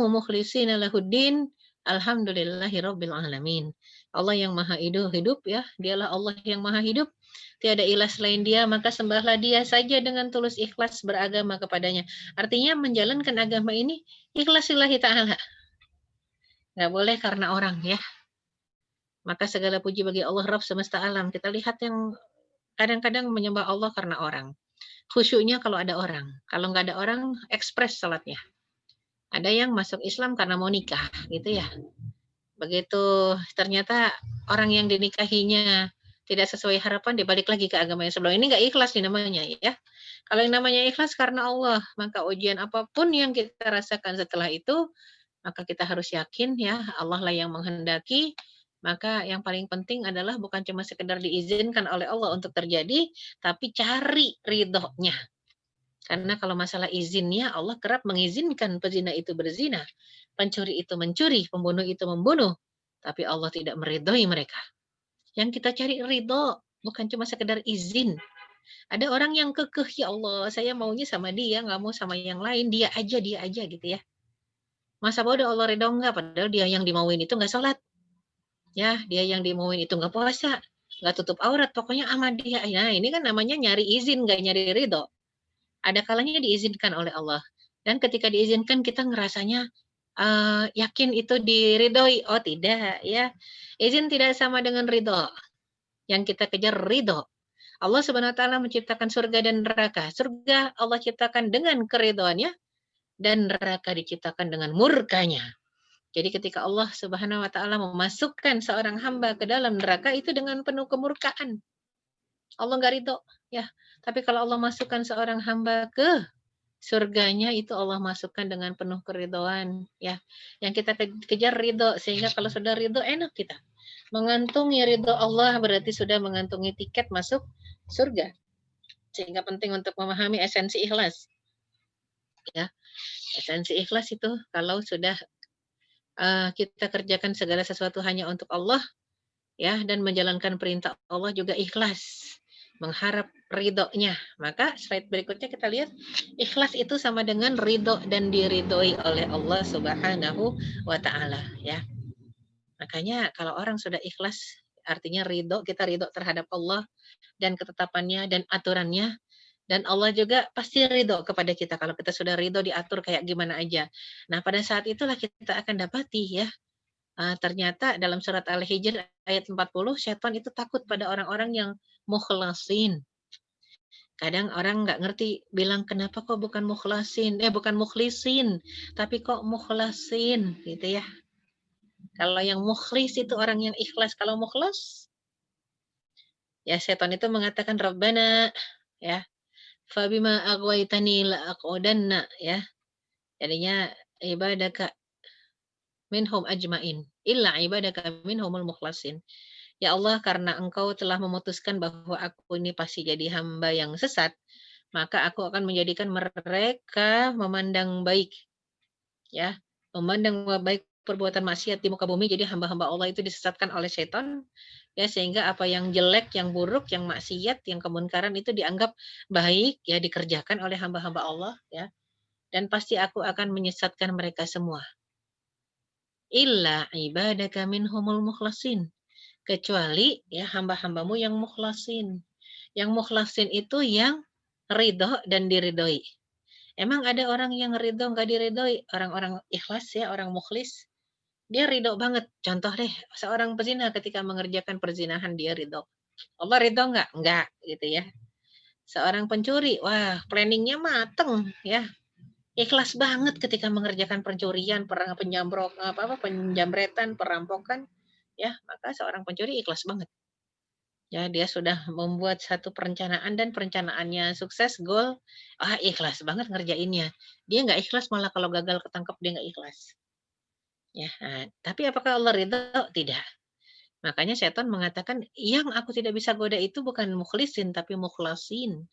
mukhlishina lahuddin, alhamdulillahi rabbil alamin." Allah yang maha hidup ya, dialah Allah yang maha hidup. Tiada ilah selain dia, maka sembahlah dia saja dengan tulus ikhlas beragama kepadanya. Artinya menjalankan agama ini ikhlas lillahi ta'ala. Nggak boleh karena orang ya. Maka segala puji bagi Allah Rabb semesta alam. Kita lihat yang kadang-kadang menyembah Allah karena orang. Khusyuknya kalau ada orang. Kalau nggak ada orang, ekspres salatnya. Ada yang masuk Islam karena mau nikah, gitu ya. Begitu ternyata orang yang dinikahinya tidak sesuai harapan, dibalik lagi ke agama yang sebelum ini nggak ikhlas nih namanya ya. Kalau yang namanya ikhlas karena Allah, maka ujian apapun yang kita rasakan setelah itu, maka kita harus yakin ya Allah lah yang menghendaki. Maka yang paling penting adalah bukan cuma sekedar diizinkan oleh Allah untuk terjadi, tapi cari ridhonya. Karena kalau masalah izinnya, Allah kerap mengizinkan pezina itu berzina, pencuri itu mencuri, pembunuh itu membunuh, tapi Allah tidak meridhoi mereka. Yang kita cari ridho, bukan cuma sekedar izin. Ada orang yang kekeh, ya Allah, saya maunya sama dia, nggak mau sama yang lain, dia aja gitu ya. Masa bodoh Allah ridho enggak, padahal dia yang dimauin itu nggak sholat. Ya, dia yang dimauin itu nggak puasa, nggak tutup aurat, pokoknya sama dia. Nah, ini kan namanya nyari izin, nggak nyari ridho. Ada kalanya diizinkan oleh Allah. Dan ketika diizinkan kita ngerasanya yakin itu diridhoi. Oh tidak ya. Izin tidak sama dengan ridho. Yang kita kejar ridho. Allah Subhanahu wa taala menciptakan surga dan neraka. Surga Allah ciptakan dengan keridhoannya dan neraka diciptakan dengan murkanya. Jadi ketika Allah Subhanahu wa taala memasukkan seorang hamba ke dalam neraka itu dengan penuh kemurkaan. Allah nggak ridho ya. Tapi kalau Allah masukkan seorang hamba ke surganya itu Allah masukkan dengan penuh keridhaan ya. Yang kita kejar ridho, sehingga kalau sudah ridho enak kita. Mengantungi ridho Allah berarti sudah mengantungi tiket masuk surga. Sehingga penting untuk memahami esensi ikhlas. Ya, esensi ikhlas itu kalau sudah kita kerjakan segala sesuatu hanya untuk Allah ya, dan menjalankan perintah Allah juga ikhlas, mengharap ridhonya. Maka slide berikutnya kita lihat, ikhlas itu sama dengan ridho dan diridhoi oleh Allah Subhanahu wa taala ya. Makanya kalau orang sudah ikhlas artinya ridho, kita ridho terhadap Allah dan ketetapannya dan aturannya, dan Allah juga pasti ridho kepada kita kalau kita sudah ridho diatur kayak gimana aja. Nah, pada saat itulah kita akan dapati ya, ternyata dalam surat Al-Hijr ayat 40, setan itu takut pada orang-orang yang mukhlasin. Kadang orang nggak ngerti, bilang kenapa kok bukan bukan mukhlisin, tapi kok mukhlasin gitu ya. Kalau yang mukhlis itu orang yang ikhlas, kalau mukhlas ya setan itu mengatakan Rabbana ya, fabima aghwaytani la aqudanna ya. Jadinya ibadaka minhum ajmain illa ibadaka minhumul mukhlasin. Ya Allah, karena Engkau telah memutuskan bahwa aku ini pasti jadi hamba yang sesat, maka aku akan menjadikan mereka memandang baik, ya, memandang baik perbuatan maksiat di muka bumi. Jadi hamba-hamba Allah itu disesatkan oleh setan, ya, sehingga apa yang jelek, yang buruk, yang maksiat, yang kemungkaran itu dianggap baik, ya, dikerjakan oleh hamba-hamba Allah, ya, dan pasti aku akan menyesatkan mereka semua. Illa ibadaka minhumul mukhlasin, kecuali ya hamba-hambamu yang mukhlasin. Yang mukhlasin itu yang ridho dan diridhoi. Emang ada orang yang ridho nggak diridhoi? Orang-orang ikhlas ya, orang mukhlis, dia ridho banget. Contoh deh, seorang pezina ketika mengerjakan perzinahan dia ridho. Allah ridho nggak? Nggak, gitu ya. Seorang pencuri, wah planningnya mateng ya. Ikhlas banget ketika mengerjakan pencurian, penjamretan, perampokan, ya, maka seorang pencuri ikhlas banget. Ya, dia sudah membuat satu perencanaan dan perencanaannya sukses, goal, ikhlas banget ngerjainnya. Dia nggak ikhlas malah kalau gagal ketangkep dia nggak ikhlas. Ya, tapi apakah Allah ridho? Tidak. Makanya setan mengatakan, yang aku tidak bisa goda itu bukan mukhlisin, tapi mukhlasin.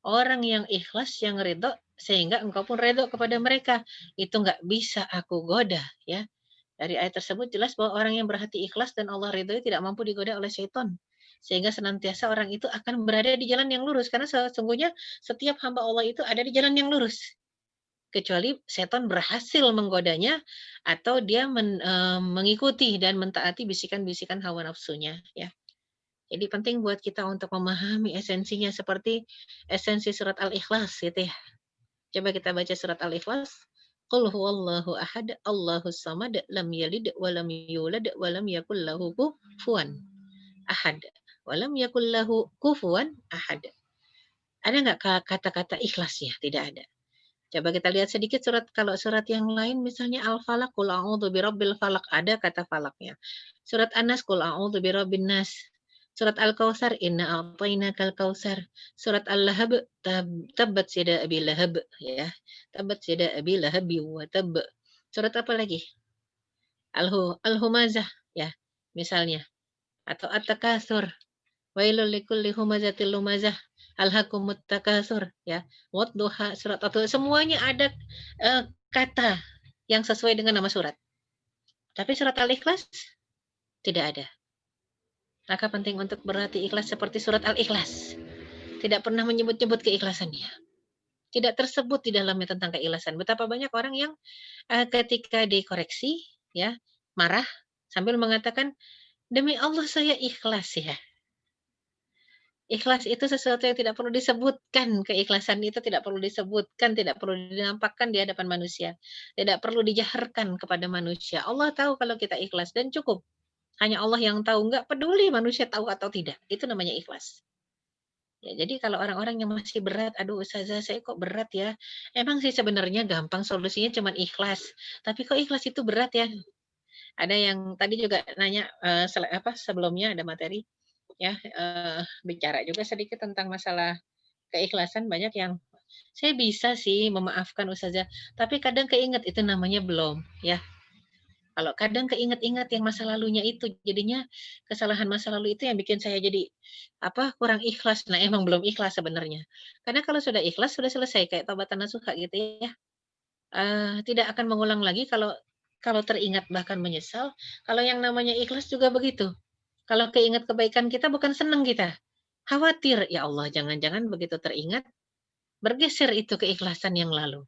Orang yang ikhlas, yang ridho, sehingga engkau pun ridho kepada mereka. Itu nggak bisa aku goda, ya. Dari ayat tersebut jelas bahwa orang yang berhati ikhlas dan Allah ridhoi tidak mampu digoda oleh syaitan. Sehingga senantiasa orang itu akan berada di jalan yang lurus. Karena sesungguhnya setiap hamba Allah itu ada di jalan yang lurus. Kecuali setan berhasil menggodanya atau dia mengikuti dan mentaati bisikan-bisikan hawa nafsunya, ya. Jadi penting buat kita untuk memahami esensinya seperti esensi surat Al-Ikhlas gitu ya. Coba kita baca surat Al-Ikhlas. Qul huwallahu ahad, Allahus samad, lam yalid wa lam yulad wa lam yakul lahu kufuwan ahad. Wa lam yakul lahu kufuwan ahad. Ada nggak kata-kata ikhlasnya? Tidak ada. Coba kita lihat sedikit kalau surat yang lain misalnya Al-Falaq, qul a'udzu birabbil falaq, ada kata falaknya. Surat An-Nas, qul a'udzu birabbin nas. Surat Al-Kautsar, inna a'tainakal kautsar. Surat Al-Lahab, tabbat yada abi lahab, ya. Tabbat yada abi lahab wa tab. Surat apa lagi? Al-Humazah, ya, misalnya. Atau At-Takatsur, wailul likulli humazatil lumazah, alhaqumut takatsur, ya. Wadduha, surat atau semuanya ada kata yang sesuai dengan nama surat. Tapi surat Al-Ikhlas tidak ada. Maka penting untuk berhati ikhlas seperti surat Al-Ikhlas. Tidak pernah menyebut-nyebut keikhlasannya. Tidak tersebut di dalamnya tentang keikhlasan. Betapa banyak orang yang ketika dikoreksi, ya, marah sambil mengatakan, demi Allah saya ikhlas ya. Ikhlas itu sesuatu yang tidak perlu disebutkan, keikhlasan itu tidak perlu disebutkan, tidak perlu dinampakkan di hadapan manusia, tidak perlu dijaharkan kepada manusia. Allah tahu kalau kita ikhlas dan cukup. Hanya Allah yang tahu, nggak peduli manusia tahu atau tidak. Itu namanya ikhlas. Ya, jadi kalau orang-orang yang masih berat, aduh ustazah saya kok berat ya. Emang sih sebenarnya gampang solusinya cuman ikhlas. Tapi kok ikhlas itu berat ya? Ada yang tadi juga nanya sebelumnya ada materi ya, bicara juga sedikit tentang masalah keikhlasan. Banyak yang saya bisa sih memaafkan ustazah, tapi kadang keinget itu namanya belum ya. Kalau kadang keinget-inget yang masa lalunya itu, jadinya kesalahan masa lalu itu yang bikin saya jadi kurang ikhlas. Nah, emang belum ikhlas sebenarnya. Karena kalau sudah ikhlas sudah selesai kayak taubatan nasuha gitu ya. Tidak akan mengulang lagi kalau kalau teringat bahkan menyesal. Kalau yang namanya ikhlas juga begitu. Kalau keingat kebaikan kita bukan senang kita. Khawatir, ya Allah jangan-jangan begitu teringat, bergeser itu keikhlasan yang lalu.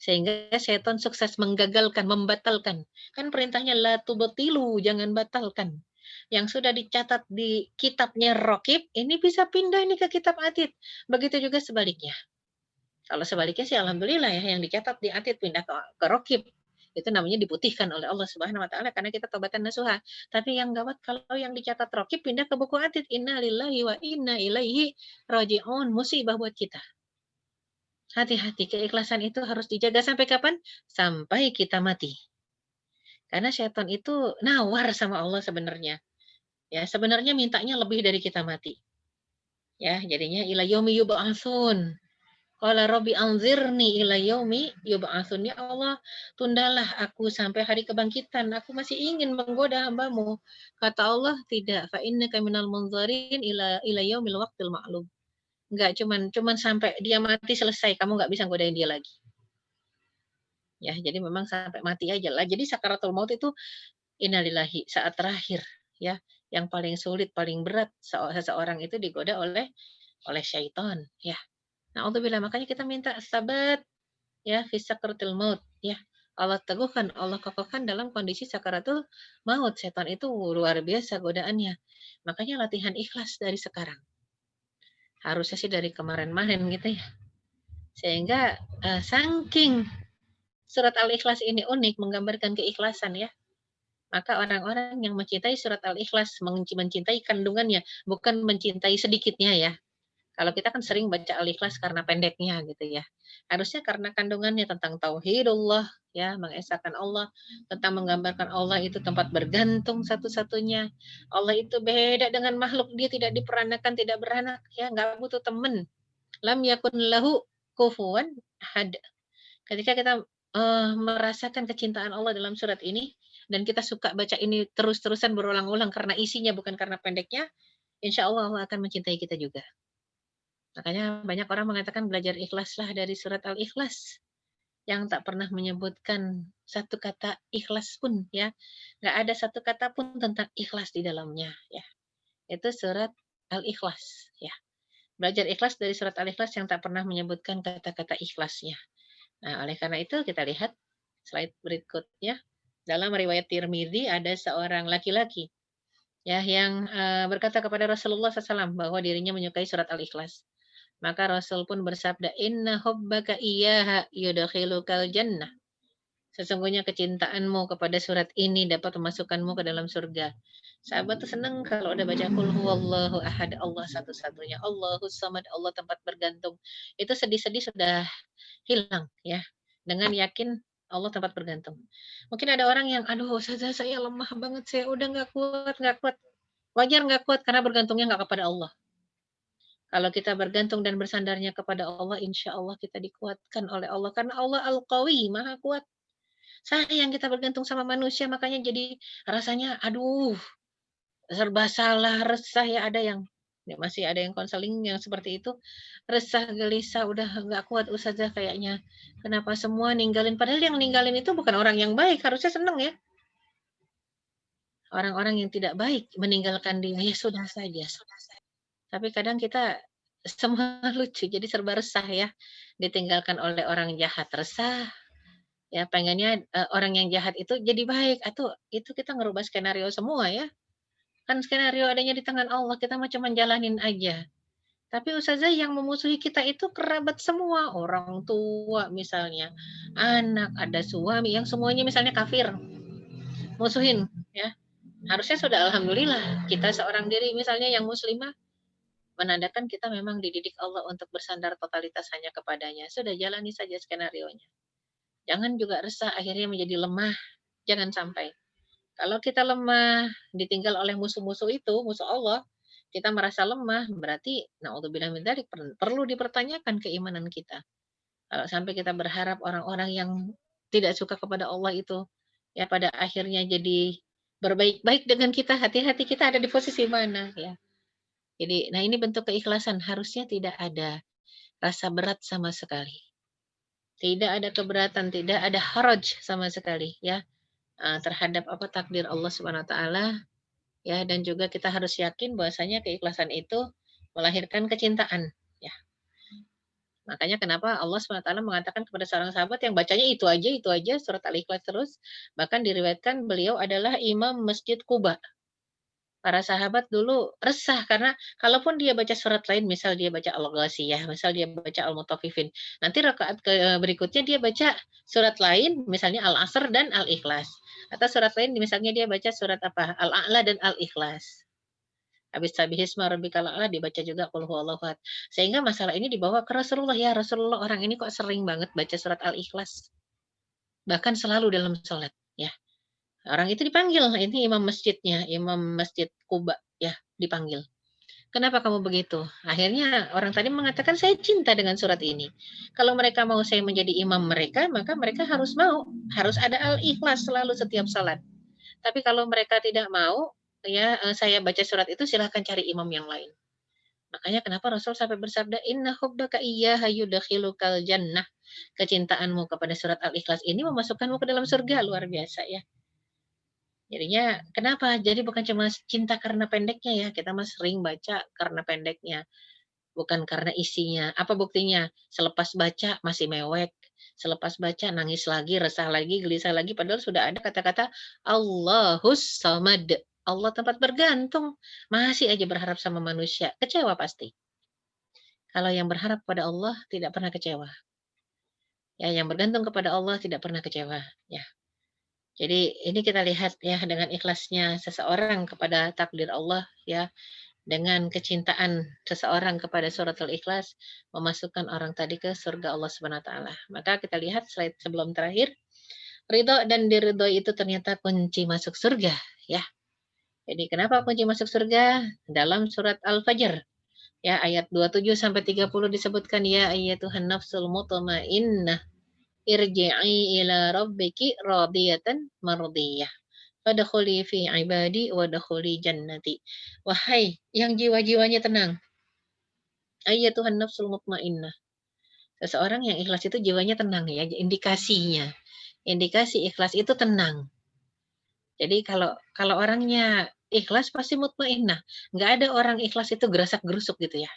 Sehingga setan sukses menggagalkan, membatalkan. Kan perintahnya la tubtilu, jangan batalkan. Yang sudah dicatat di kitabnya Raqib, ini bisa pindah nih ke kitab Atid. Begitu juga sebaliknya. Kalau sebaliknya sih alhamdulillah ya, yang dicatat di Atid pindah ke Raqib. Itu namanya diputihkan oleh Allah Subhanahu wa taala karena kita taubatan nasuha. Tapi yang gawat kalau yang dicatat Raqib pindah ke buku Atid, innalillahi wa inna ilaihi raji'un, musibah buat kita. Hati-hati, keikhlasan itu harus dijaga sampai kapan? Sampai kita mati. Karena setan itu nawar sama Allah sebenarnya. Ya, sebenarnya mintanya lebih dari kita mati. Ya, jadinya ila yaumi yub'atsun. Qala rabbi anzirni ila yaumi yub'atsun. Ya Allah, tundalah aku sampai hari kebangkitan. Aku masih ingin menggoda hambamu. Kata Allah, tidak. Fa innaka minal munzarin ila yaumil waqtil ma'lum. Nggak cuman sampai dia mati selesai, kamu nggak bisa godain dia lagi. Ya, jadi memang sampai mati aja lah. Jadi sakaratul maut itu innalillahi, saat terakhir ya, yang paling sulit, paling berat seseorang itu digoda oleh syaitan ya. Na'udzubillah, makanya kita minta sabat ya fi sakaratil maut ya. Allah teguhkan, Allah kokohkan dalam kondisi sakaratul maut. Setan itu luar biasa godaannya. Makanya latihan ikhlas dari sekarang. Harusnya sih dari kemarin-marin gitu ya. Sehingga saking surat Al-Ikhlas ini unik, menggambarkan keikhlasan ya. Maka orang-orang yang mencintai surat Al-Ikhlas, mencintai kandungannya, bukan mencintai sedikitnya ya. Kalau kita kan sering baca Al-Ikhlas karena pendeknya gitu ya. Harusnya karena kandungannya tentang tauhidullah ya, mengesahkan Allah, tentang menggambarkan Allah itu tempat bergantung satu-satunya. Allah itu beda dengan makhluk, dia tidak diperanakan, tidak beranak ya, nggak butuh teman. Lam yakun lahu kufuwan ahad. Ketika kita merasakan kecintaan Allah dalam surat ini dan kita suka baca ini terus-terusan berulang-ulang karena isinya bukan karena pendeknya, insya Allah Allah akan mencintai kita juga. Makanya banyak orang mengatakan belajar ikhlaslah dari surat Al-Ikhlas yang tak pernah menyebutkan satu kata ikhlas pun ya. Nggak ada satu kata pun tentang ikhlas di dalamnya ya. Itu surat Al-Ikhlas ya. Belajar ikhlas dari surat Al-Ikhlas yang tak pernah menyebutkan kata-kata ikhlasnya. Nah, oleh karena itu kita lihat slide berikutnya. Dalam riwayat Tirmidzi ada seorang laki-laki ya yang berkata kepada Rasulullah SAW bahwa dirinya menyukai surat Al-Ikhlas. Maka Rasul pun bersabda, "Inna hubbaka iyyaha yudkhilukal jannah." Sesungguhnya kecintaanmu kepada surat ini dapat memasukkanmu ke dalam surga. Sahabat tuh senang kalau udah baca qul huwallahu ahad, Allah satu-satunya, Allahus samad, Allah tempat bergantung. Itu sedih-sedih sudah hilang ya. Dengan yakin Allah tempat bergantung. Mungkin ada orang yang, aduh ustazah saya lemah banget, saya udah nggak kuat. Wajar nggak kuat karena bergantungnya nggak kepada Allah. Kalau kita bergantung dan bersandarnya kepada Allah, insya Allah kita dikuatkan oleh Allah. Karena Allah Al-Qawi, Maha Kuat. Sayang kita bergantung sama manusia, makanya jadi rasanya, aduh, serba salah, resah ya. Ada yang, ya masih ada yang konseling yang seperti itu. Resah, gelisah, udah nggak kuat ustazah kayaknya. Kenapa semua ninggalin? Padahal yang ninggalin itu bukan orang yang baik, harusnya seneng ya. Orang-orang yang tidak baik meninggalkan dia, ya sudah saja. Tapi kadang kita semua lucu, jadi serba resah ya. Ditinggalkan oleh orang jahat, resah. Ya pengennya orang yang jahat itu jadi baik, atau itu kita ngerubah skenario semua ya. Kan skenario adanya di tangan Allah, kita mah cuman jalanin aja. Tapi ustazah yang memusuhi kita itu kerabat semua, orang tua misalnya, anak, ada suami yang semuanya misalnya kafir, musuhin ya. Harusnya sudah alhamdulillah kita seorang diri misalnya yang muslimah menandakan kita memang dididik Allah untuk bersandar totalitas hanya kepadanya. Sudah jalani saja skenarionya. Jangan juga resah akhirnya menjadi lemah. Jangan sampai. Kalau kita lemah, ditinggal oleh musuh-musuh itu, musuh Allah, kita merasa lemah, berarti naudzubillah min dzalik perlu dipertanyakan keimanan kita. Kalau sampai kita berharap orang-orang yang tidak suka kepada Allah itu ya pada akhirnya jadi berbaik-baik dengan kita, hati-hati kita ada di posisi mana ya. Jadi, nah ini bentuk keikhlasan, harusnya tidak ada rasa berat sama sekali. Tidak ada keberatan, tidak ada haraj sama sekali ya, terhadap apa takdir Allah Subhanahu wa taala ya, dan juga kita harus yakin bahwasanya keikhlasan itu melahirkan kecintaan ya. Makanya kenapa Allah Subhanahu wa taala mengatakan kepada seorang sahabat yang bacanya itu aja surat Al-Ikhlas terus, bahkan diriwayatkan beliau adalah imam Masjid Quba. Para sahabat dulu resah karena kalaupun dia baca surat lain, misal dia baca Al-Ghasyiyah, misal dia baca Al-Mutaffifin, nanti rakaat berikutnya dia baca surat lain, misalnya Al-Asr dan Al-Ikhlas. Atau surat lain misalnya dia baca surat apa? Al-A'la dan Al-Ikhlas. Habis Sabbihisma rabbikal a'la dibaca juga qul huwallahu ahad. Sehingga masalah ini dibawa ke Rasulullah, "Ya Rasulullah, orang ini kok sering banget baca surat Al-Ikhlas, bahkan selalu dalam salat." Ya. Orang itu dipanggil, ini imam masjidnya, imam masjid Kuba, ya, dipanggil. "Kenapa kamu begitu?" Akhirnya orang tadi mengatakan, "Saya cinta dengan surat ini. Kalau mereka mau saya menjadi imam mereka, maka mereka harus mau, harus ada Al-Ikhlas selalu setiap salat. Tapi kalau mereka tidak mau, ya, saya baca surat itu silahkan cari imam yang lain." Makanya kenapa Rasul sampai bersabda, "Inna hubbaka iyyaha yudkhilukal jannah." Kecintaanmu kepada surat Al-Ikhlas ini memasukkanmu ke dalam surga, luar biasa ya. Jadinya kenapa? Jadi bukan cuma cinta karena pendeknya ya, kita mah sering baca karena pendeknya, bukan karena isinya. Apa buktinya? Selepas baca masih mewek, selepas baca nangis lagi, resah lagi, gelisah lagi, padahal sudah ada kata-kata Allahus Samad. Allah tempat bergantung, masih aja berharap sama manusia, kecewa pasti. Kalau yang berharap pada Allah tidak pernah kecewa. Ya, yang bergantung kepada Allah tidak pernah kecewa, ya. Jadi ini kita lihat ya dengan ikhlasnya seseorang kepada takdir Allah ya, dengan kecintaan seseorang kepada suratul Ikhlas memasukkan orang tadi ke surga Allah Subhanahu wa taala. Maka kita lihat slide sebelum terakhir, ridho dan diridhoi itu ternyata kunci masuk surga ya. Jadi kenapa kunci masuk surga? Dalam surat Al-Fajr ya ayat 27 sampai 30 disebutkan ya ayyatuhan nafsul mutmainnah irji'i ila rabbiki radiyatan mardiyah. Fadkhuli fi ibadi wadkhuli jannati. Wahai yang jiwa-jiwanya tenang, ayyatuhan nafsul mutmainnah. Seseorang yang ikhlas itu jiwanya tenang ya, indikasinya. Indikasi ikhlas itu tenang. Jadi kalau kalau orangnya ikhlas pasti mutmainnah. Nggak ada orang ikhlas itu gerasak-gerusuk gitu ya.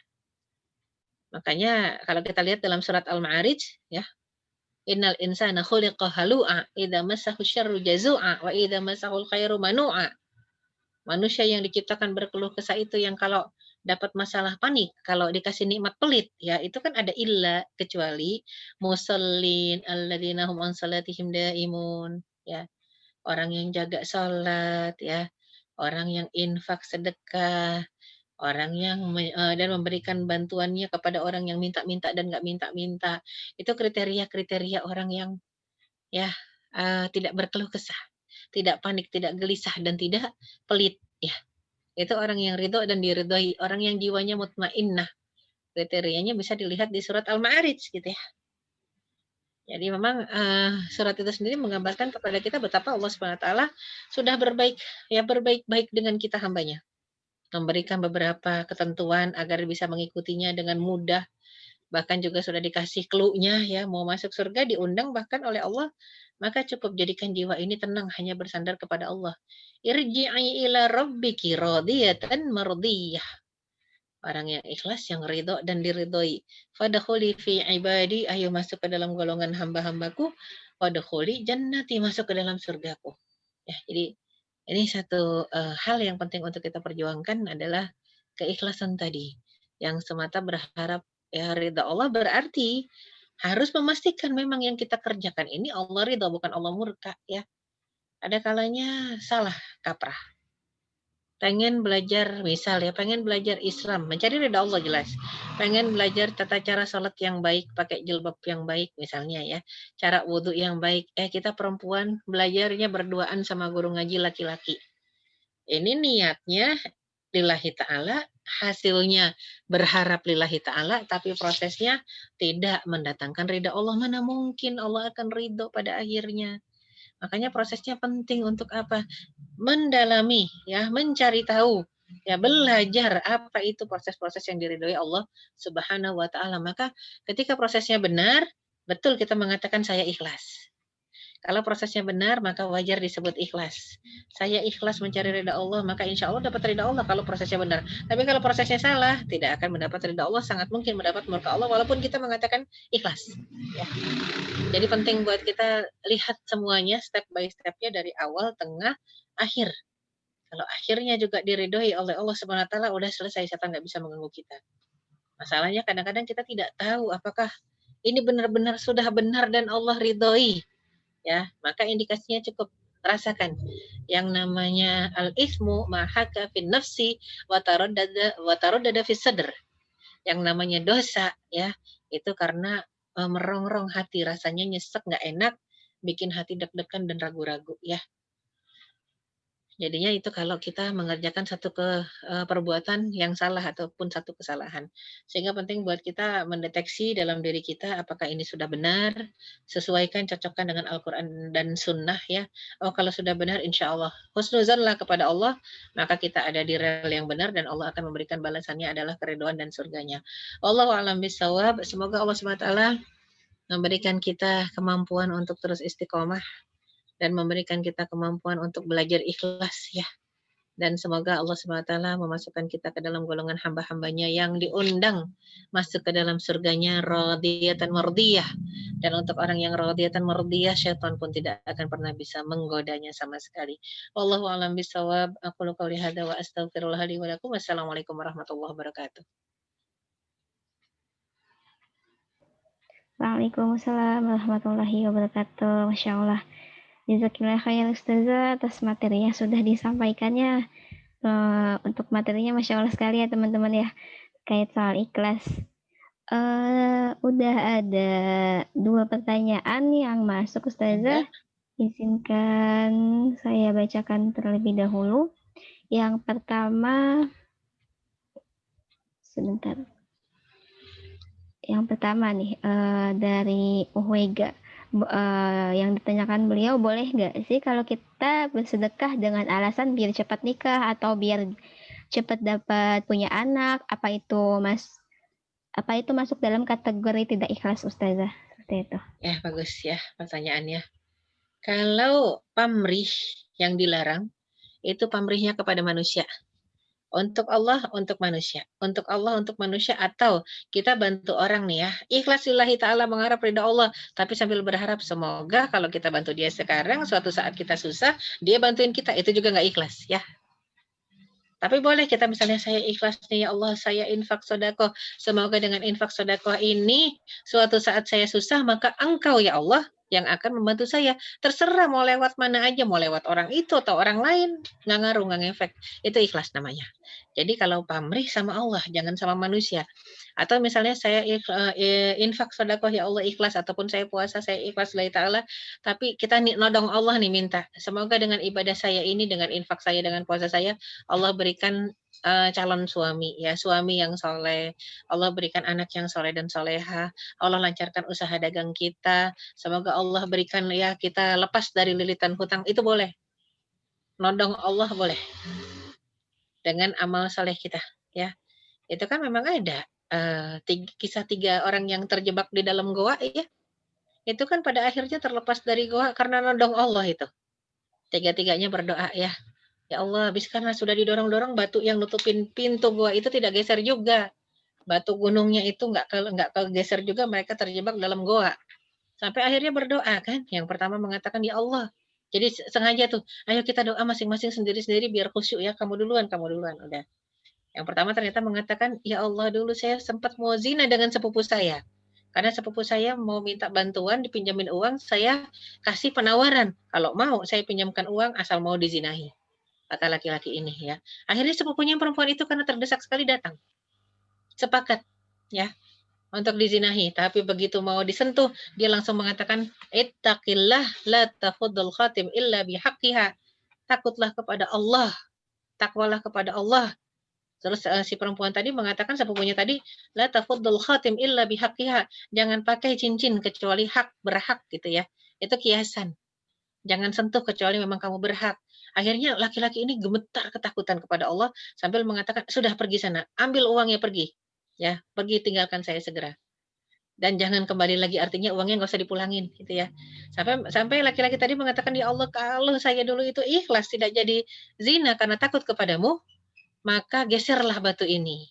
Makanya kalau kita lihat dalam surat Al-Ma'arij ya, innal insana khuliqa halu'a, idza massahu syarru jazu'a, wa idza massahul khairu manu'a. Manusia yang diciptakan berkeluh kesah itu yang kalau dapat masalah panik, kalau dikasih nikmat pelit, ya itu kan ada illa, kecuali musallin alladzina hum an salatihim daimun, ya. Orang yang jaga salat, ya. Orang yang infak sedekah, orang yang dan memberikan bantuannya kepada orang yang minta-minta dan nggak minta-minta. Itu kriteria-kriteria orang yang ya, tidak berkeluh kesah, tidak panik, tidak gelisah, dan tidak pelit, ya. Itu orang yang ridho dan diridhoi, orang yang jiwanya mutmainnah. Kriterianya bisa dilihat di surat Al-Ma'arij gitu ya. Jadi memang, surat itu sendiri menggambarkan kepada kita betapa Allah Subhanahu wa taala sudah berbaik-baik dengan kita hambanya. Memberikan beberapa ketentuan agar bisa mengikutinya dengan mudah, bahkan juga sudah dikasih clue-nya ya, mau masuk surga diundang bahkan oleh Allah, maka cukup jadikan jiwa ini tenang hanya bersandar kepada Allah. Irji'i ila rabbiki radiyatan mardiyah. Orang yang ikhlas, yang ridho dan diridhoi. Fadkhuli fi ibadi, ayo masuk ke dalam golongan hamba-hambaku. Fadkhuli jannati, masuk ke dalam surgaku. Ya, jadi ini satu hal yang penting untuk kita perjuangkan adalah keikhlasan tadi. Yang semata berharap ya ridha Allah berarti harus memastikan memang yang kita kerjakan ini Allah ridha bukan Allah murka ya. Ada kalanya salah kaprah. Pengen belajar misal ya, pengen belajar Islam, mencari ridha Allah jelas. Pengen belajar tata cara sholat yang baik, pakai jilbab yang baik misalnya ya. Cara wudhu yang baik. Kita perempuan belajarnya berduaan sama guru ngaji laki-laki. Ini niatnya lillahi ta'ala, hasilnya berharap lillahi ta'ala, tapi prosesnya tidak mendatangkan ridha Allah. Mana mungkin Allah akan ridho pada akhirnya. Makanya prosesnya penting untuk apa? Mendalami, ya, mencari tahu, ya, belajar apa itu proses-proses yang diridhoi Allah Subhanahu wa taala. Maka ketika prosesnya benar, betul kita mengatakan saya ikhlas. Kalau prosesnya benar, maka wajar disebut ikhlas. Saya ikhlas mencari ridha Allah, maka insya Allah dapat ridha Allah kalau prosesnya benar. Tapi kalau prosesnya salah, tidak akan mendapat ridha Allah, sangat mungkin mendapat murka Allah, walaupun kita mengatakan ikhlas. Ya. Jadi penting buat kita lihat semuanya step by step-nya dari awal, tengah, akhir. Kalau akhirnya juga diridhoi oleh Allah Subhanahu wa taala, udah selesai, setan nggak bisa mengganggu kita. Masalahnya kadang-kadang kita tidak tahu apakah ini benar-benar sudah benar dan Allah ridhoi. Ya, maka indikasinya cukup rasakan. Yang namanya al-ithmu ma haka fin nafsi wa taraddada fis sadr. Yang namanya dosa ya, itu karena merongrong hati, rasanya nyesek, nggak enak, bikin hati deg-degan dan ragu-ragu ya. Jadinya itu kalau kita mengerjakan satu perbuatan yang salah ataupun satu kesalahan. Sehingga penting buat kita mendeteksi dalam diri kita apakah ini sudah benar, sesuaikan, cocokkan dengan Al-Quran dan Sunnah ya. Oh kalau sudah benar insya Allah husnuzanlah kepada Allah, maka kita ada di rel yang benar dan Allah akan memberikan balasannya adalah keridhaan dan surganya. Wallahu a'lam bishawab. Semoga Allah SWT memberikan kita kemampuan untuk terus istiqomah dan memberikan kita kemampuan untuk belajar ikhlas ya. Dan semoga Allah SWT memasukkan kita ke dalam golongan hamba-hambanya yang diundang masuk ke dalam surganya radiyatan mardiyah. Dan untuk orang yang radiyatan mardiyah, syaitan pun tidak akan pernah bisa menggodanya sama sekali. Wallahu a'lam bishawab. Aku qouli hadza wa astaghfirullah li wa lakum. Wassalamualaikum warahmatullahi wabarakatuh. Waalaikumsalam warahmatullahi wabarakatuh. Masya Allah. Jazakillah khair Ustazah atas materi yang sudah disampaikannya. Untuk materinya Masya Allah sekali ya teman-teman ya. Kait soal ikhlas. Udah ada 2 pertanyaan yang masuk Ustazah. Izinkan saya bacakan terlebih dahulu. Yang pertama, sebentar. Yang pertama nih dari Uhwega. Yang ditanyakan beliau, boleh nggak sih kalau kita bersedekah dengan alasan biar cepat nikah atau biar cepat dapat punya anak? Apa itu masuk dalam kategori tidak ikhlas Ustazah? Seperti itu. Ya bagus ya pertanyaannya. Kalau pamrih yang dilarang itu pamrihnya kepada manusia. Untuk Allah, untuk manusia. Untuk Allah, untuk manusia. Atau kita bantu orang nih ya. Ikhlas lillahi ta'ala mengharap ridha Allah. Tapi sambil berharap semoga kalau kita bantu dia sekarang, suatu saat kita susah, dia bantuin kita. Itu juga nggak ikhlas ya. Tapi boleh kita misalnya saya ikhlas nih ya Allah, saya infak sodakoh. Semoga dengan infak sodakoh ini, suatu saat saya susah, maka engkau ya Allah yang akan membantu saya. Terserah mau lewat mana aja, mau lewat orang itu atau orang lain. Nggak ngaruh, nggak ngefek. Itu ikhlas namanya. Jadi kalau pamrih sama Allah, jangan sama manusia. Atau misalnya saya infak sodakoh ya Allah ikhlas, ataupun saya puasa saya ikhlas lillahi ta'ala, tapi kita nodong Allah nih minta, semoga dengan ibadah saya ini, dengan infak saya, dengan puasa saya, Allah berikan calon suami ya, suami yang soleh, Allah berikan anak yang soleh dan soleha, Allah lancarkan usaha dagang kita, semoga Allah berikan ya kita lepas dari lilitan hutang, itu boleh. Nodong Allah boleh. Dengan amal soleh kita ya. Itu kan memang ada kisah 3 orang yang terjebak di dalam goa ya. Itu kan pada akhirnya terlepas dari goa karena nodong Allah itu. Tiga-tiganya berdoa ya. Ya Allah, habis karena sudah didorong-dorong batu yang nutupin pintu goa itu tidak geser juga. Batu gunungnya itu nggak kegeser juga, mereka terjebak dalam goa. Sampai akhirnya berdoa kan. Yang pertama mengatakan ya Allah. Jadi sengaja tuh, ayo kita doa masing-masing sendiri-sendiri biar khusyuk ya. Kamu duluan, udah. Yang pertama ternyata mengatakan, ya Allah dulu saya sempat mau zina dengan sepupu saya. Karena sepupu saya mau minta bantuan, dipinjamin uang, saya kasih penawaran. Kalau mau, saya pinjamkan uang asal mau dizinahi. Kata laki-laki ini ya. Akhirnya sepupunya perempuan itu karena terdesak sekali datang. Sepakat ya untuk dizinahi. Tapi begitu mau disentuh, dia langsung mengatakan, ittaqillah la takhudul khatim illa bihaqqiha. Takutlah kepada Allah. Takwalah kepada Allah. Terus si perempuan tadi mengatakan sepupunya tadi, la tafuddul khatim illa bihaqqiha. Jangan pakai cincin kecuali hak berhak gitu ya. Itu kiasan. Jangan sentuh kecuali memang kamu berhak. Akhirnya laki-laki ini gemetar ketakutan kepada Allah sambil mengatakan, "Sudah pergi sana, ambil uangnya pergi. Ya, pergi tinggalkan saya segera." Dan jangan kembali lagi, artinya uangnya nggak usah dipulangin gitu ya. Sampai sampai laki-laki tadi mengatakan, "Ya Allah, kalau saya dulu itu ikhlas tidak jadi zina karena takut kepadamu, maka geserlah batu ini."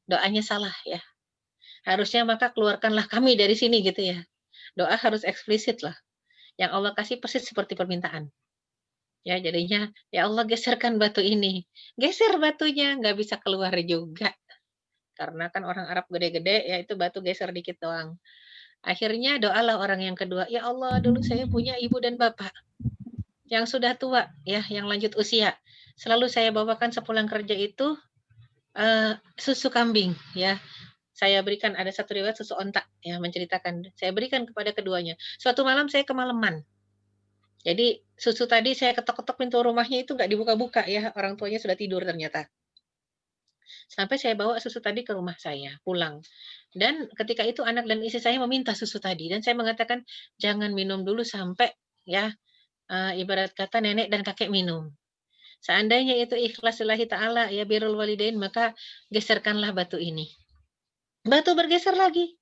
Doanya salah ya. Harusnya maka keluarkanlah kami dari sini gitu ya. Doa harus eksplisit lah. Yang Allah kasih persis seperti permintaan. Ya jadinya, ya Allah geserkan batu ini. Geser batunya, nggak bisa keluar juga. Karena kan orang Arab gede-gede, ya itu batu geser dikit doang. Akhirnya doalah orang yang kedua, ya Allah dulu saya punya ibu dan bapak yang sudah tua, ya yang lanjut usia. Selalu saya bawakan sepulang kerja itu susu kambing, ya. Saya berikan ada satu riwayat susu onta yang menceritakan, saya berikan kepada keduanya. Suatu malam saya kemalaman. Jadi susu tadi saya ketok-ketok pintu rumahnya itu nggak dibuka-buka ya, orang tuanya sudah tidur ternyata. Sampai saya bawa susu tadi ke rumah saya, pulang. Dan ketika itu anak dan istri saya meminta susu tadi dan saya mengatakan, "Jangan minum dulu sampai ya, ibarat kata nenek dan kakek minum. Seandainya itu ikhlas lillahi ta'ala ya birrul walidain, maka geserkanlah batu ini." Batu bergeser lagi,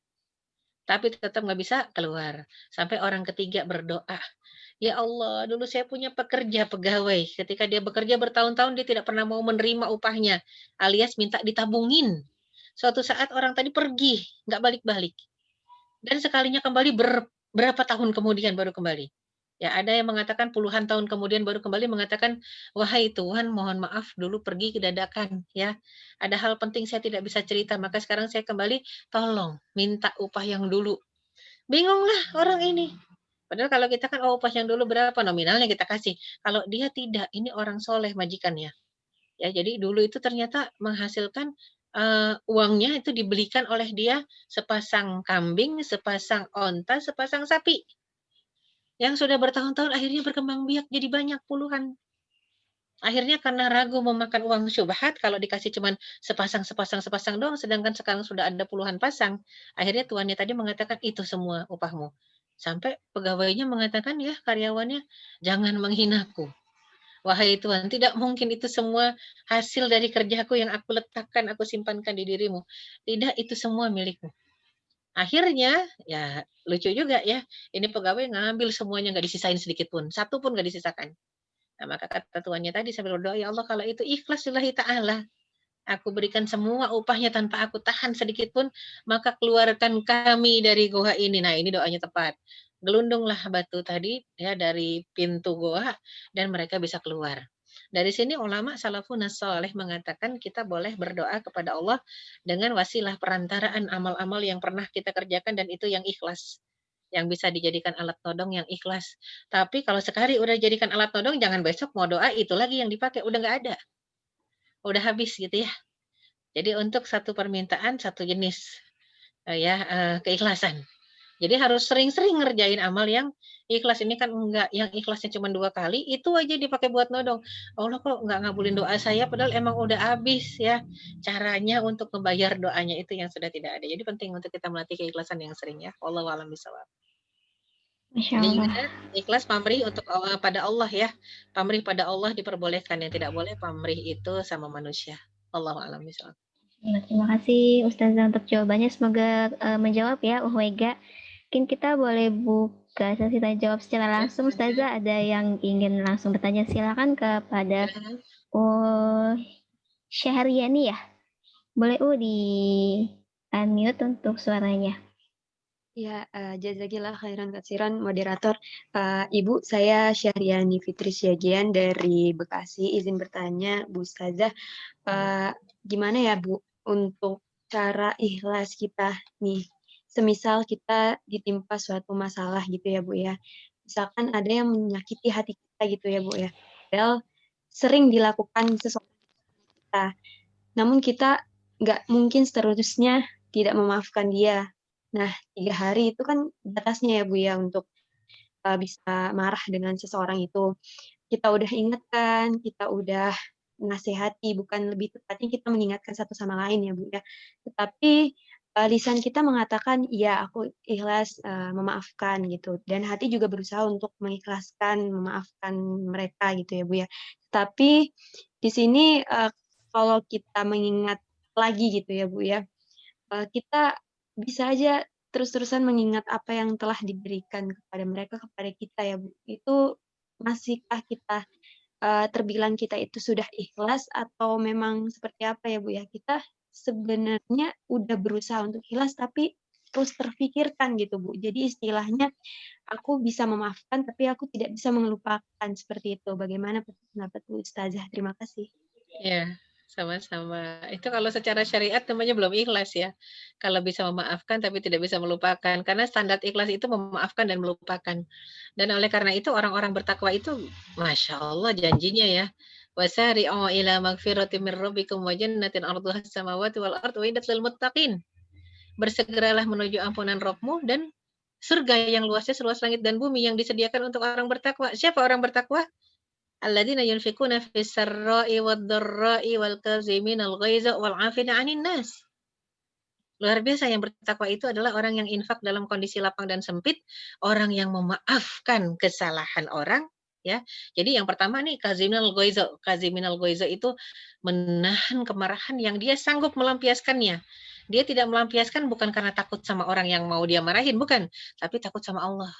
tapi tetap nggak bisa keluar. Sampai orang ketiga berdoa, "Ya Allah, dulu saya punya pekerja, pegawai, ketika dia bekerja bertahun-tahun dia tidak pernah mau menerima upahnya, alias minta ditabungin. Suatu saat orang tadi pergi, nggak balik-balik, dan sekalinya kembali berapa tahun kemudian baru kembali." Ya, ada yang mengatakan puluhan tahun kemudian baru kembali mengatakan, "Wahai Tuhan, mohon maaf dulu pergi dadakan ya. Ada hal penting saya tidak bisa cerita, maka sekarang saya kembali, tolong minta upah yang dulu." Bingunglah orang ini. Padahal kalau kita kan, oh, upah yang dulu berapa, nominalnya kita kasih. Kalau dia tidak, ini orang soleh majikannya. Ya, jadi dulu itu ternyata menghasilkan, uangnya itu dibelikan oleh dia sepasang kambing, sepasang onta, sepasang sapi, yang sudah bertahun-tahun akhirnya berkembang biak jadi banyak puluhan. Akhirnya karena ragu memakan uang syubhat, kalau dikasih cuman sepasang sepasang sepasang doang, sedangkan sekarang sudah ada puluhan pasang, akhirnya tuannya tadi mengatakan, "Itu semua upahmu." Sampai pegawainya mengatakan ya, karyawannya, "Jangan menghinaku. Wahai Tuhan, tidak mungkin itu semua hasil dari kerjaku yang aku letakkan, aku simpankan di dirimu. Tidak, itu semua milikmu." Akhirnya, ya lucu juga ya, ini pegawai ngambil semuanya, nggak disisain sedikit pun, satu pun nggak disisakan. Nah, maka kata tuannya tadi sambil berdoa, "Ya Allah, kalau itu ikhlas lillahi ta'ala, aku berikan semua upahnya tanpa aku tahan sedikit pun, maka keluarkan kami dari goa ini." Nah, ini doanya tepat. Gelundunglah batu tadi ya dari pintu goa dan mereka bisa keluar. Dari sini ulama salafus saleh mengatakan kita boleh berdoa kepada Allah dengan wasilah perantaraan amal-amal yang pernah kita kerjakan dan itu yang ikhlas. Yang bisa dijadikan alat todong yang ikhlas. Tapi kalau sekali udah jadikan alat todong, jangan besok mau doa itu lagi yang dipakai, udah nggak ada, udah habis gitu ya. Jadi untuk satu permintaan, satu jenis, keikhlasan. Jadi harus sering-sering ngerjain amal yang ikhlas, ini kan enggak, yang ikhlasnya cuma 2 kali, itu aja dipakai buat nodong. Allah kok nggak ngabulin doa saya, padahal emang udah habis ya, caranya untuk membayar doanya itu yang sudah tidak ada. Jadi penting untuk kita melatih keikhlasan yang sering ya, wallahu a'lam bishawab. Masya Ini Allah. juga ikhlas pamrih untuk pada Allah ya, pamrih pada Allah diperbolehkan, yang tidak boleh pamrih itu sama manusia. Wallahu a'lam bishawab. Nah, terima kasih Ustazah untuk jawabannya. Semoga menjawab ya, Uhwega. Mungkin kita boleh buka sesi tanya jawab secara Ya, langsung, Ustazah. Ada yang ingin langsung bertanya, silakan kepada silakan. Syahriani ya. Boleh di unmute untuk suaranya. Ya, jazakillah khairan katsiran moderator. Ibu, saya Syahriani Fitri Syagian dari Bekasi. Izin bertanya, Bu Ustazah, gimana ya Bu untuk cara ikhlas kita nih? Semisal kita ditimpa suatu masalah gitu ya Bu ya. Misalkan ada yang menyakiti hati kita gitu ya Bu ya. Padahal sering dilakukan sesuatu kita. Namun kita nggak mungkin seterusnya tidak memaafkan dia. Nah, 3 hari itu kan batasnya ya Bu ya untuk bisa marah dengan seseorang itu. Kita udah ingatkan, kita udah nasihati, bukan lebih tepatnya kita mengingatkan satu sama lain ya Bu ya. Tetapi lisan kita mengatakan, "Iya, aku ikhlas memaafkan," gitu. Dan hati juga berusaha untuk mengikhlaskan, memaafkan mereka gitu ya Bu ya. Tapi di sini kalau kita mengingat lagi gitu ya Bu ya, kita bisa aja terus-terusan mengingat apa yang telah diberikan kepada mereka, kepada kita ya Bu. Itu masihkah kita terbilang kita itu sudah ikhlas atau memang seperti apa ya Bu ya? Kita sebenarnya udah berusaha untuk ikhlas tapi terus terfikirkan gitu Bu. Jadi istilahnya aku bisa memaafkan tapi aku tidak bisa melupakan, seperti itu. Bagaimana pendapat Bu Ustazah? Terima kasih. Iya, sama-sama. Itu kalau secara syariat namanya belum ikhlas ya. Kalau bisa memaafkan tapi tidak bisa melupakan. Karena standar ikhlas itu memaafkan dan melupakan. Dan oleh karena itu orang-orang bertakwa itu, Masya Allah janjinya ya. Wasari'u ila magfirati min rabbikum wa jannatin arduha samawati wal ardu uiddat lil muttaqin. Bersegeralah menuju ampunan Rabbmu dan Surga yang luasnya seluas langit dan bumi yang disediakan untuk orang bertakwa. Siapa orang bertakwa? Alladzina yunfikuna fis sarra'i wad dharra'i wal kaziminal ghaiza wal 'afina 'anil nas. Luar biasa, yang bertakwa itu adalah orang yang infak dalam kondisi lapang dan sempit, orang yang memaafkan kesalahan orang, ya. Jadi yang pertama nih kaziminal ghaiza itu menahan kemarahan yang dia sanggup melampiaskannya. Dia tidak melampiaskan bukan karena takut sama orang yang mau dia marahin, bukan, tapi takut sama Allah.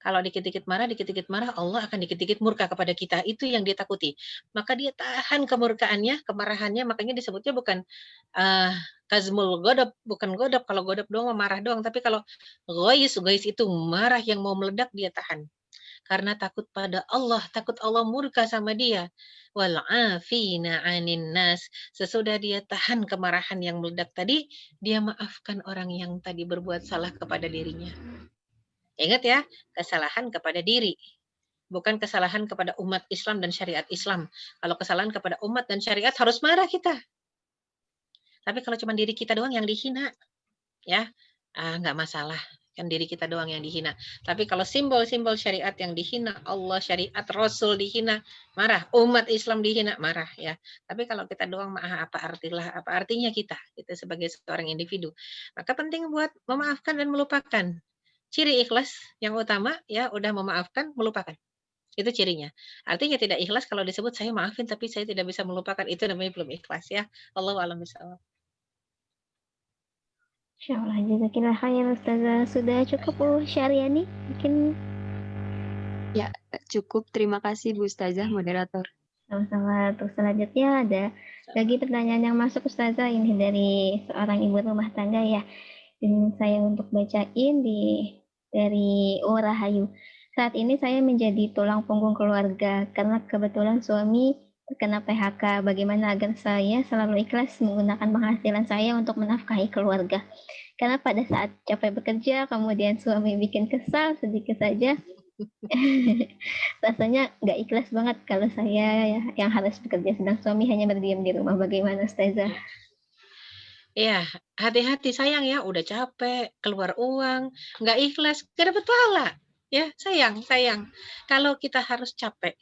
Kalau dikit-dikit marah, Allah akan dikit-dikit murka kepada kita. Itu yang dia takuti. Maka dia tahan kemurkaannya, kemarahannya, makanya disebutnya bukan kazmul godop, bukan godop. Kalau godop doang marah doang, tapi kalau gois itu marah yang mau meledak dia tahan. Karena takut pada Allah, takut Allah murka sama dia. Wal afina 'anin nas. Sesudah dia tahan kemarahan yang meledak tadi, dia maafkan orang yang tadi berbuat salah kepada dirinya. Ingat ya, kesalahan kepada diri, bukan kesalahan kepada umat Islam dan syariat Islam. Kalau kesalahan kepada umat dan syariat harus marah kita. Tapi kalau cuma diri kita doang yang dihina, ya, nggak masalah. Kan diri kita doang yang dihina. Tapi kalau simbol-simbol syariat yang dihina, Allah, syariat, Rasul dihina, marah. Umat Islam dihina, marah ya. Tapi kalau kita doang, apa artinya kita sebagai seorang individu. Maka penting buat memaafkan dan melupakan. Ciri ikhlas yang utama ya udah memaafkan, melupakan. Itu cirinya. Artinya tidak ikhlas kalau disebut saya maafin tapi saya tidak bisa melupakan, itu namanya belum ikhlas ya. Allahu a'lam bishawab. Insyaallah, jazakillah khair Ustazah. Sudah cukup Bu Syariani? Mungkin Ya, cukup. Terima kasih Bu Ustazah, moderator. sama-sama. Untuk selanjutnya ada lagi pertanyaan yang masuk Ustazah, ini dari seorang ibu rumah tangga ya. Dan saya untuk bacain dari Rahayu. Saat ini saya menjadi tulang punggung keluarga karena kebetulan suami terkena PHK. Bagaimana agar saya selalu ikhlas menggunakan penghasilan saya untuk menafkahi keluarga? Karena pada saat capek bekerja, kemudian suami bikin kesal sedikit saja, rasanya nggak ikhlas banget kalau saya yang harus bekerja sedang suami hanya berdiam di rumah. Bagaimana Ustazah? Iya, hati-hati sayang ya, udah capek, keluar uang, nggak ikhlas, nggak dapat pahala. Ya, sayang. Kalau kita harus capek,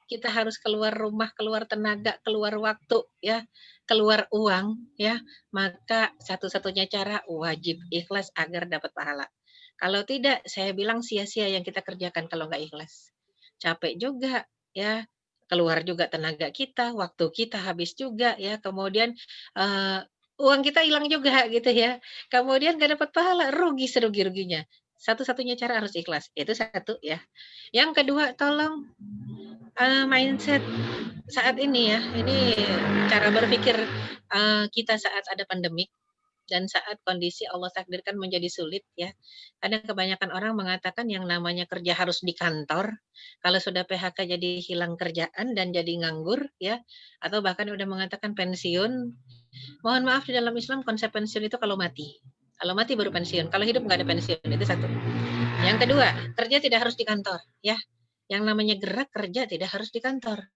kita harus keluar rumah, keluar tenaga, keluar waktu ya, keluar uang ya, maka satu-satunya cara wajib ikhlas agar dapat pahala. Kalau tidak, saya bilang sia-sia yang kita kerjakan kalau nggak ikhlas. Capek juga ya, keluar juga tenaga kita, waktu kita habis juga ya, kemudian uang kita hilang juga gitu ya. Kemudian nggak dapat pahala, rugi serugi-ruginya. Satu-satunya cara harus ikhlas, itu satu ya. Yang kedua, tolong mindset saat ini ya, ini cara berpikir kita saat ada pandemik dan saat kondisi Allah takdirkan menjadi sulit ya. Kadang kebanyakan orang mengatakan yang namanya kerja harus di kantor, kalau sudah PHK jadi hilang kerjaan dan jadi nganggur ya, atau bahkan udah mengatakan pensiun. Mohon maaf, di dalam Islam konsep pensiun itu kalau mati. Kalau mati baru pensiun, kalau hidup nggak ada pensiun, itu satu. Yang kedua, kerja tidak harus di kantor ya. Yang namanya gerak kerja tidak harus di kantor.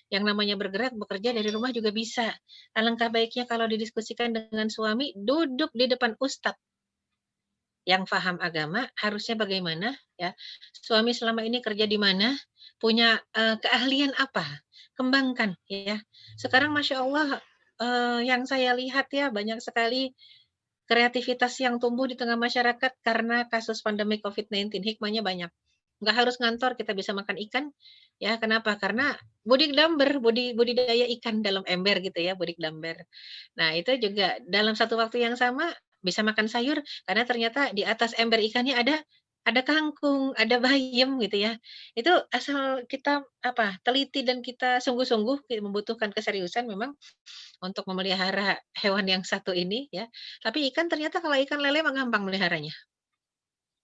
Yang namanya bergerak, bekerja dari rumah juga bisa. Alangkah baiknya kalau didiskusikan dengan suami, duduk di depan ustadz yang paham agama, harusnya bagaimana ya. Suami selama ini kerja di mana, punya keahlian apa, kembangkan ya. Sekarang Masya Allah, yang saya lihat ya banyak sekali kreativitas yang tumbuh di tengah masyarakat karena kasus pandemi COVID-19, hikmahnya banyak. Nggak harus ngantor, kita bisa makan ikan. Ya, kenapa? Karena budidaya ikan dalam ember gitu ya, damber. Nah, itu juga dalam satu waktu yang sama bisa makan sayur karena ternyata di atas ember ikannya ada kangkung, ada bayam gitu ya. Itu asal kita teliti dan kita sungguh-sungguh membutuhkan keseriusan memang untuk memelihara hewan yang satu ini ya. Tapi ikan ternyata kalau ikan lele mah gampang meliharanya.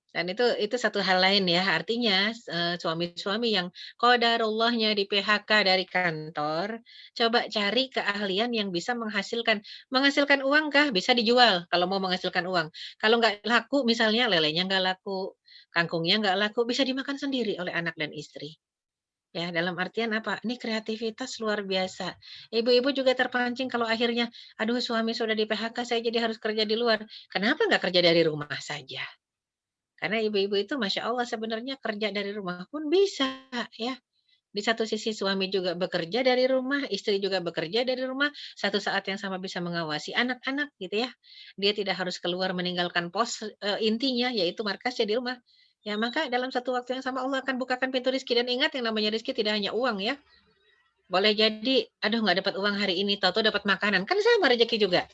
Dan itu satu hal lain ya, artinya suami-suami yang qadarullahnya di PHK dari kantor, coba cari keahlian yang bisa menghasilkan uang kah? Bisa dijual kalau mau menghasilkan uang. Kalau nggak laku misalnya lelenya nggak laku, kangkungnya nggak laku, bisa dimakan sendiri oleh anak dan istri. Ya, dalam artian apa? Ini kreativitas luar biasa. Ibu-ibu juga terpancing kalau akhirnya, aduh suami sudah di PHK, saya jadi harus kerja di luar. Kenapa nggak kerja dari rumah saja? Karena ibu-ibu itu Masya Allah sebenarnya kerja dari rumah pun bisa ya. Di satu sisi suami juga bekerja dari rumah, istri juga bekerja dari rumah, satu saat yang sama bisa mengawasi anak-anak gitu ya. Dia tidak harus keluar meninggalkan pos, intinya yaitu markasnya di rumah. Ya maka dalam satu waktu yang sama Allah akan bukakan pintu rezeki dan ingat yang namanya rezeki tidak hanya uang ya. Boleh jadi, aduh nggak dapat uang hari ini, tahu-tahu dapat makanan, kan sama rezeki juga.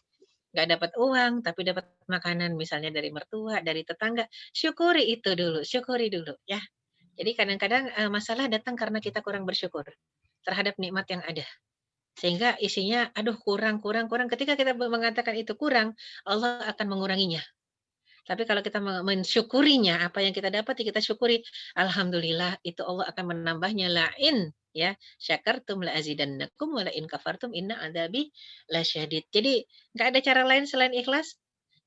Nggak dapat uang, tapi dapat makanan misalnya dari mertua, dari tetangga, syukuri dulu ya. Jadi kadang-kadang, masalah datang karena kita kurang bersyukur terhadap nikmat yang ada. Sehingga isinya, aduh kurang kurang kurang, ketika kita mengatakan itu kurang, Allah akan menguranginya. Tapi kalau kita mensyukurinya, apa yang kita dapat ya kita syukuri, alhamdulillah itu Allah akan menambahnya, lain ya, syakartum laazidannakum wa lain kafartum inna adzabi lasyadid. Jadi nggak ada cara lain selain ikhlas,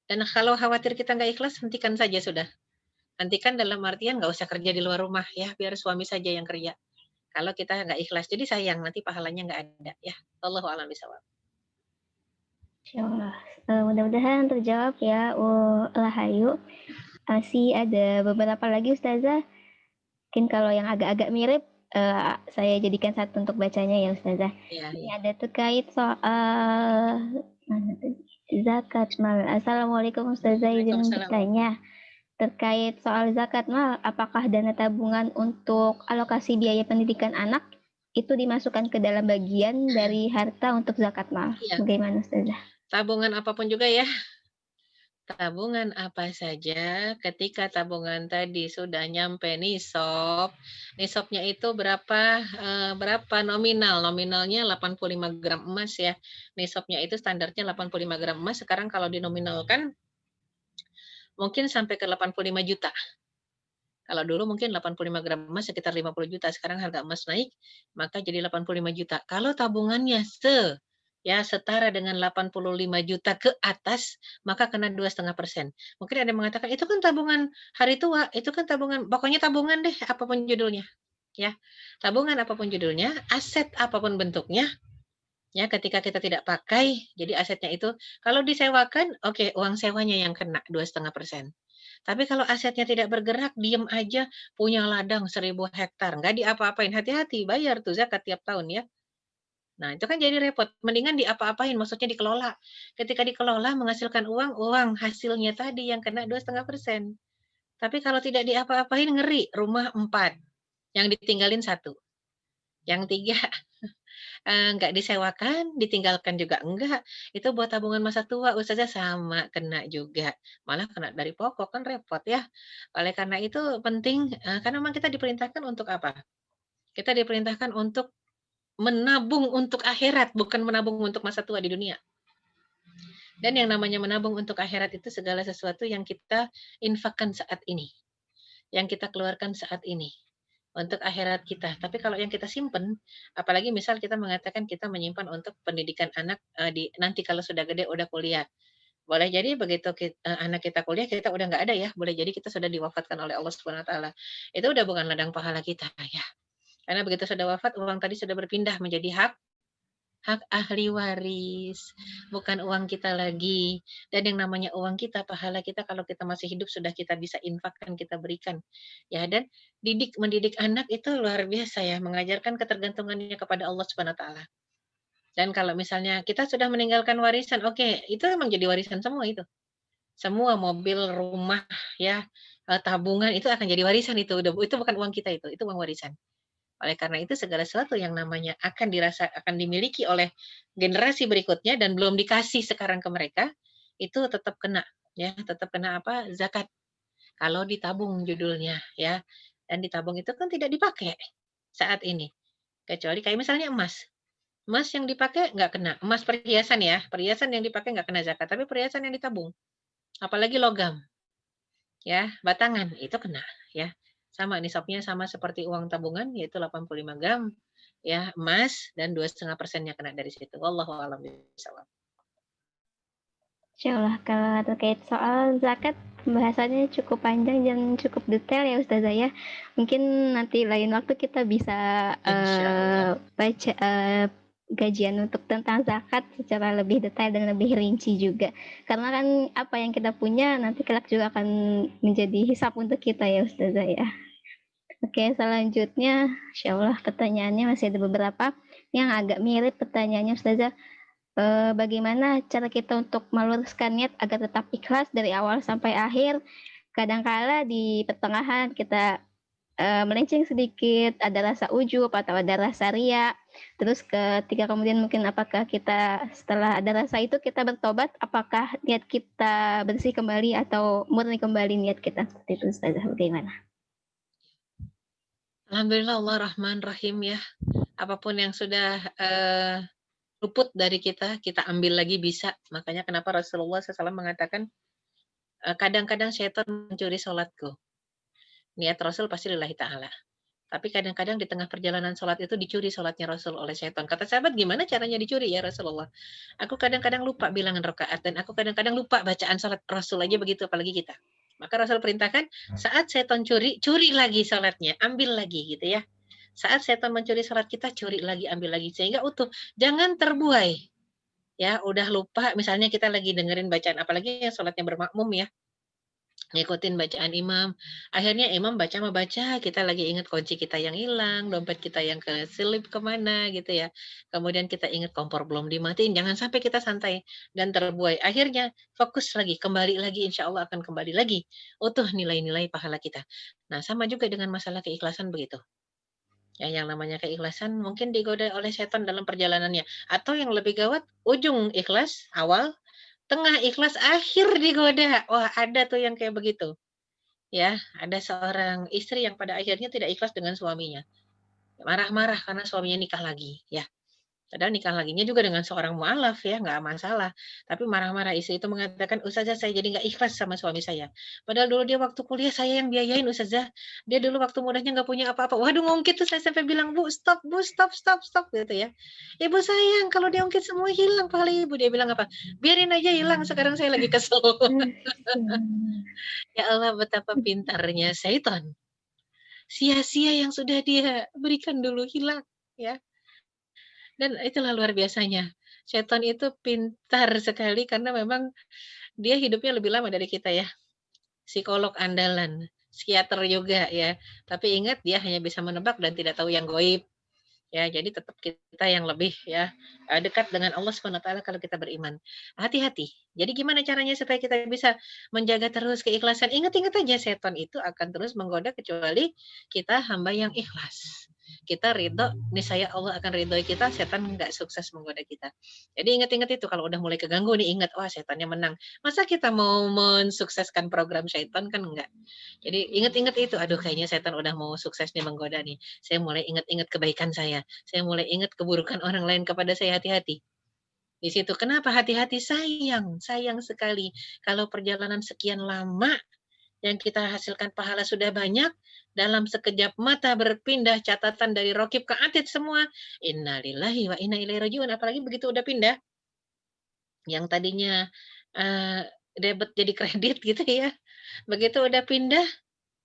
dan kalau khawatir kita nggak ikhlas, hentikan saja sudah. Hentikan dalam artian nggak usah kerja di luar rumah ya, biar suami saja yang kerja. Kalau kita nggak ikhlas, jadi sayang nanti pahalanya nggak ada ya. Allahu a'lam bishawab. Insyaallah. Mudah-mudahan terjawab ya, Rahayu. Masih ada beberapa lagi Ustazah. Mungkin kalau yang agak-agak mirip, saya jadikan satu untuk bacanya ya Ustazah. Iya, Ini iya. ada terkait soal mana tadi? Zakat mal. Assalamualaikum Ustazah, izin Waalaikumsalam. bertanya. Terkait soal zakat mal, apakah dana tabungan untuk alokasi biaya pendidikan anak itu dimasukkan ke dalam bagian dari harta untuk zakat mal? Iya, Bagaimana Ustazah? tabungan apapun juga ya. Tabungan apa saja ketika tabungan tadi sudah nyampe nisab, nisabnya itu berapa nominal, nominalnya 85 gram emas ya. Nisabnya itu standarnya 85 gram emas, sekarang kalau dinominalkan mungkin sampai ke 85 juta. Kalau dulu mungkin 85 gram emas sekitar 50 juta, sekarang harga emas naik, maka jadi 85 juta. Kalau tabungannya ya setara dengan 85 juta ke atas, maka kena 2,5%. Mungkin ada yang mengatakan, itu kan tabungan hari tua, itu kan tabungan, pokoknya tabungan deh, apapun judulnya. Ya, tabungan apapun judulnya, aset apapun bentuknya, ya ketika kita tidak pakai, jadi asetnya itu, kalau disewakan, oke, uang sewanya yang kena 2,5%. Tapi kalau asetnya tidak bergerak, diem aja, punya ladang 1.000 hektar, nggak diapa-apain, hati-hati, bayar tuh zakat tiap tahun ya. Nah, itu kan jadi repot, mendingan diapa-apain, maksudnya dikelola. Ketika dikelola menghasilkan uang, uang hasilnya tadi yang kena 2,5%. Tapi kalau tidak diapa-apain, ngeri, rumah 4, yang ditinggalin 1, yang 3 nggak disewakan, ditinggalkan juga enggak, itu buat tabungan masa tua Ustazah sama kena juga, malah kena dari pokok, kan repot ya. Oleh karena itu penting, karena memang kita diperintahkan untuk apa? Kita diperintahkan untuk menabung untuk akhirat, bukan menabung untuk masa tua di dunia. Dan yang namanya menabung untuk akhirat itu segala sesuatu yang kita infakkan saat ini, yang kita keluarkan saat ini untuk akhirat kita. Tapi kalau yang kita simpen, apalagi misal kita mengatakan kita menyimpan untuk pendidikan anak, nanti kalau sudah gede udah kuliah. Boleh jadi begitu anak kita kuliah kita udah nggak ada ya, boleh jadi kita sudah diwafatkan oleh Allah Subhanahu wa taala. Itu udah bukan ladang pahala kita ya. Karena begitu sudah wafat uang tadi sudah berpindah menjadi hak hak ahli waris, bukan uang kita lagi. Dan yang namanya uang kita, pahala kita kalau kita masih hidup sudah kita bisa infakkan, kita berikan. Ya, dan mendidik anak itu luar biasa ya, mengajarkan ketergantungannya kepada Allah Subhanahu wa taala. Dan kalau misalnya kita sudah meninggalkan warisan, oke, itu memang jadi warisan semua itu. Semua mobil, rumah, ya, tabungan itu akan jadi warisan itu bukan uang kita itu uang warisan. Oleh karena itu segala sesuatu yang namanya akan dimiliki oleh generasi berikutnya dan belum dikasih sekarang ke mereka, itu tetap kena ya, tetap kena apa? Zakat. Kalau ditabung judulnya ya. Dan ditabung itu kan tidak dipakai saat ini. Kecuali kayak misalnya emas. Emas yang dipakai nggak kena. Emas perhiasan ya, perhiasan yang dipakai nggak kena zakat, tapi perhiasan yang ditabung. Apalagi logam. Ya, batangan itu kena ya. Sama nisabnya sama seperti uang tabungan yaitu 85 gram ya emas dan 2,5%-nya kena dari situ. Wallahu a'lam bishawab. Insyaallah kalau terkait soal zakat pembahasannya cukup panjang dan cukup detail ya Ustazah ya. Mungkin nanti lain waktu kita bisa Insyaallah. baca kajian untuk tentang zakat secara lebih detail dan lebih rinci juga. Karena kan apa yang kita punya nanti kelak juga akan menjadi hisab untuk kita ya Ustazah ya. Oke, selanjutnya insyaallah pertanyaannya masih ada beberapa yang agak mirip pertanyaannya Ustazah. Bagaimana cara kita untuk meluruskan niat agar tetap ikhlas dari awal sampai akhir? Kadangkala di pertengahan kita melenceng sedikit, ada rasa ujub atau ada rasa riya. Terus ketika kemudian mungkin apakah kita setelah ada rasa itu kita bertobat, apakah niat kita bersih kembali atau murni kembali niat kita? Seperti itu Ustazah, bagaimana? Alhamdulillah Allah Rahman Rahim ya. Apapun yang sudah luput dari kita, kita ambil lagi bisa. Makanya kenapa Rasulullah SAW mengatakan, kadang-kadang syaitan mencuri sholatku. Niat Rasul pasti lillahi ta'ala. Tapi kadang-kadang di tengah perjalanan sholat itu dicuri sholatnya Rasul oleh syaitan. Kata sahabat, gimana caranya dicuri ya Rasulullah? Aku kadang-kadang lupa bilangan rakaat dan aku kadang-kadang lupa bacaan sholat Rasul aja begitu, apalagi kita. Maka Rasul perintahkan, saat syaitan curi, curi lagi sholatnya, ambil lagi gitu ya. Saat syaitan mencuri sholat kita, curi lagi, ambil lagi. Sehingga utuh. Jangan terbuai. Ya, udah lupa, misalnya kita lagi dengerin bacaan, apalagi yang sholatnya bermakmum ya. Ngikutin bacaan imam. Akhirnya imam baca, kita lagi ingat kunci kita yang hilang, dompet kita yang keselip kemana gitu ya. Kemudian kita ingat kompor belum dimatiin, jangan sampai kita santai dan terbuai. Akhirnya fokus lagi, kembali lagi, insya Allah akan kembali lagi. Utuh nilai-nilai pahala kita. Nah, sama juga dengan masalah keikhlasan begitu. Ya, yang namanya keikhlasan mungkin digoda oleh setan dalam perjalanannya. Atau yang lebih gawat, ujung ikhlas awal, tengah ikhlas, akhir digoda. Wah, ada tuh yang kayak begitu. Ya, ada seorang istri yang pada akhirnya tidak ikhlas dengan suaminya. Marah-marah karena suaminya nikah lagi, ya. Padahal nikah laginya juga dengan seorang mualaf ya, nggak masalah. Tapi marah-marah istri itu mengatakan, "Ustazah saya jadi nggak ikhlas sama suami saya. Padahal dulu dia waktu kuliah saya yang biayain Ustazah. Dia dulu waktu mudanya nggak punya apa-apa." Waduh ngungkit tuh saya sampai bilang, "Bu, stop Bu, stop stop stop," gitu ya. "Ibu sayang, kalau diungkit semua hilang pahala Ibu." Dia bilang apa? "Biarin aja hilang, sekarang saya lagi kesel." Ya Allah betapa pintarnya syaitan. Sia-sia yang sudah dia berikan dulu hilang, ya. Dan itulah luar biasanya. Setan itu pintar sekali karena memang dia hidupnya lebih lama dari kita ya. Psikolog andalan, psikiater juga ya. Tapi ingat dia hanya bisa menebak dan tidak tahu yang gaib. Ya, jadi tetap kita yang lebih ya, dekat dengan Allah Subhanahu wa taala kalau kita beriman. Hati-hati. Jadi gimana caranya supaya kita bisa menjaga terus keikhlasan? Ingat-ingat aja setan itu akan terus menggoda kecuali kita hamba yang ikhlas. Kita ridho, niscaya Allah akan ridhoi kita, setan nggak sukses menggoda kita. Jadi ingat-ingat itu kalau udah mulai keganggu nih, ingat, wah setannya menang. Masa kita mau mensukseskan program setan kan enggak. Jadi ingat-ingat itu, aduh kayaknya setan udah mau sukses nih menggoda nih. Saya mulai ingat-ingat kebaikan saya mulai ingat keburukan orang lain kepada saya, hati-hati. Di situ kenapa hati-hati? Sayang, sayang sekali kalau perjalanan sekian lama yang kita hasilkan pahala sudah banyak, dalam sekejap mata berpindah catatan dari rokib ke atid semua. Innalillahi wa inna ilaihi rajiun. Apalagi begitu udah pindah, yang tadinya debit jadi kredit gitu ya. Begitu udah pindah,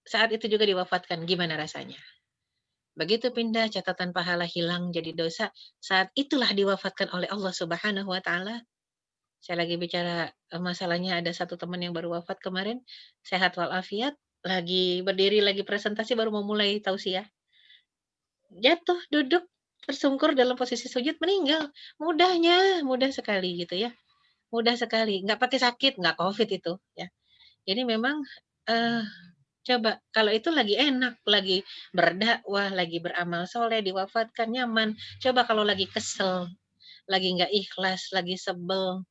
saat itu juga diwafatkan. Gimana rasanya? Begitu pindah catatan pahala hilang jadi dosa, saat itulah diwafatkan oleh Allah Subhanahu wa taala. Saya lagi bicara, masalahnya ada satu teman yang baru wafat kemarin, sehat walafiat, lagi berdiri lagi presentasi baru mau mulai tausiah. Jatuh, duduk, tersungkur dalam posisi sujud, meninggal. Mudah sekali gitu ya, mudah sekali, nggak pakai sakit, nggak Covid itu ya. Jadi memang, eee coba, kalau itu lagi enak, lagi berdakwah, lagi beramal soleh, diwafatkan nyaman. Coba kalau lagi kesel, lagi nggak ikhlas, lagi sebel,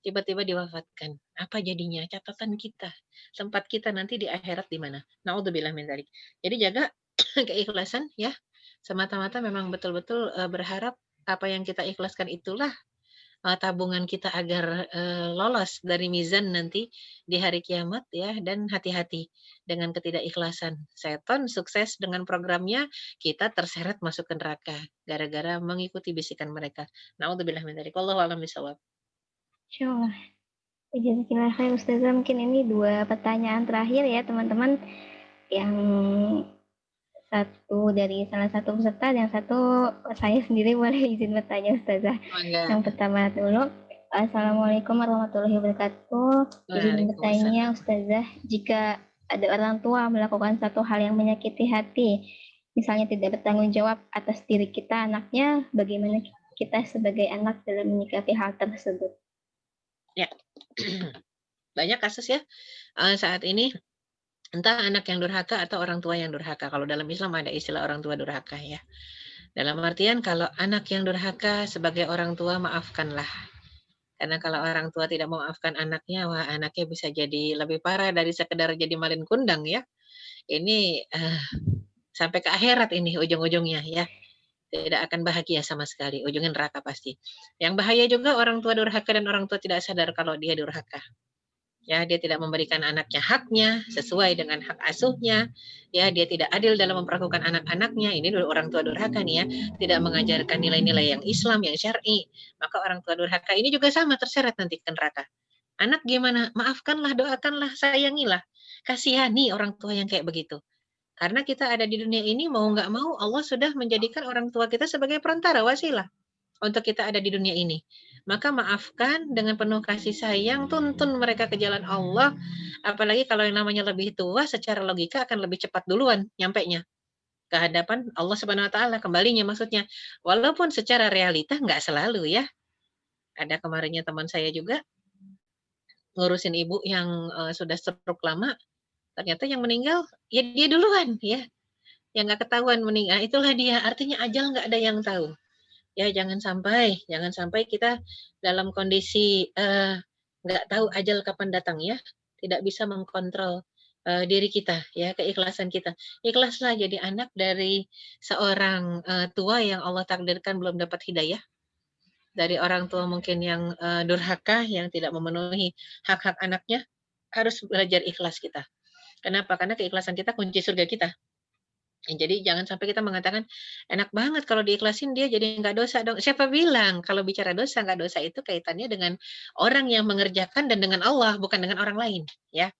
tiba-tiba diwafatkan. Apa jadinya? Catatan kita. Tempat kita nanti di akhirat di mana? Naudzubillah min dzalik. Jadi jaga keikhlasan ya. Semata-mata memang betul-betul berharap apa yang kita ikhlaskan itulah tabungan kita agar, lolos dari mizan nanti di hari kiamat ya, dan hati-hati dengan ketidakikhlasan. Setan sukses dengan programnya, kita terseret masuk ke neraka gara-gara mengikuti bisikan mereka. Naudzubillah min dzalik. Wallahu a'lam bishawab. Insyaallah. Jazakillah khair Ustazah, mungkin ini 2 pertanyaan terakhir ya teman-teman yang satu dari salah satu peserta, yang satu saya sendiri boleh izin bertanya Ustazah. Mangga. Yang pertama dulu, Assalamualaikum warahmatullahi wabarakatuh. Izin bertanya Ustazah, jika ada orang tua melakukan satu hal yang menyakiti hati, misalnya tidak bertanggung jawab atas diri kita, anaknya, bagaimana kita sebagai anak dalam menyikapi hal tersebut? Ya. Banyak kasus ya saat ini, entah anak yang durhaka atau orang tua yang durhaka. Kalau dalam Islam ada istilah orang tua durhaka ya. Dalam artian kalau anak yang durhaka sebagai orang tua maafkanlah. Karena kalau orang tua tidak memaafkan anaknya, wah anaknya bisa jadi lebih parah dari sekedar jadi malin kundang ya. Ini sampai ke akhirat ini ujung-ujungnya ya. Tidak akan bahagia sama sekali, ujungnya neraka pasti. Yang bahaya juga orang tua durhaka dan orang tua tidak sadar kalau dia durhaka. Ya, dia tidak memberikan anaknya haknya sesuai dengan hak asuhnya. Ya, dia tidak adil dalam memperlakukan anak-anaknya. Ini orang tua durhaka nih ya, tidak mengajarkan nilai-nilai yang Islam, yang syar'i. Maka orang tua durhaka ini juga sama terseret nanti ke neraka. Anak gimana? Maafkanlah, doakanlah, sayangilah. Kasihani orang tua yang kayak begitu. Karena kita ada di dunia ini mau nggak mau Allah sudah menjadikan orang tua kita sebagai perantara, wasilah untuk kita ada di dunia ini. Maka maafkan dengan penuh kasih sayang, tuntun mereka ke jalan Allah. Apalagi kalau yang namanya lebih tua, secara logika akan lebih cepat duluan nyampenya ke hadapan Allah Subhanahu wa taala, kembalinya maksudnya. Walaupun secara realita nggak selalu ya. Ada kemarinnya teman saya juga ngurusin ibu yang sudah stroke lama, ternyata yang meninggal ya dia duluan ya. Yang nggak ketahuan meninggal, itulah dia. Artinya ajal nggak ada yang tahu. Ya jangan sampai kita dalam kondisi nggak tahu ajal kapan datang ya, tidak bisa mengkontrol diri kita ya, keikhlasan kita. Ikhlaslah jadi anak dari seorang tua yang Allah takdirkan belum dapat hidayah, dari orang tua mungkin yang durhaka, yang tidak memenuhi hak-hak anaknya, harus belajar ikhlas kita. Kenapa? Karena keikhlasan kita kunci surga kita. Jadi jangan sampai kita mengatakan, enak banget kalau diikhlasin dia jadi nggak dosa dong. Siapa bilang kalau bicara dosa, nggak dosa itu kaitannya dengan orang yang mengerjakan dan dengan Allah, bukan dengan orang lain, ya.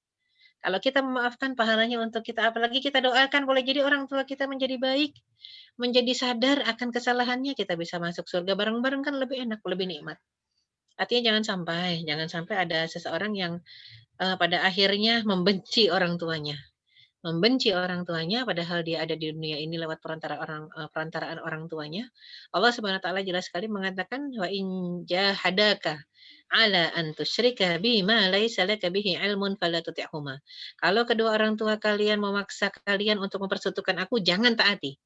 Kalau kita memaafkan pahalanya untuk kita, apalagi kita doakan boleh jadi orang tua kita menjadi baik, menjadi sadar akan kesalahannya, kita bisa masuk surga bareng-bareng kan lebih enak, lebih nikmat. Artinya jangan sampai ada seseorang yang pada akhirnya membenci orang tuanya padahal dia ada di dunia ini lewat perantaraan orang tuanya. Allah Subhanahu wa taala jelas sekali mengatakan wa in jahadaka ala an tusyrika bima laisa laka bihi ilmun fala tuti'huma. Kalau kedua orang tua kalian memaksa kalian untuk mempersekutukan aku, jangan taati.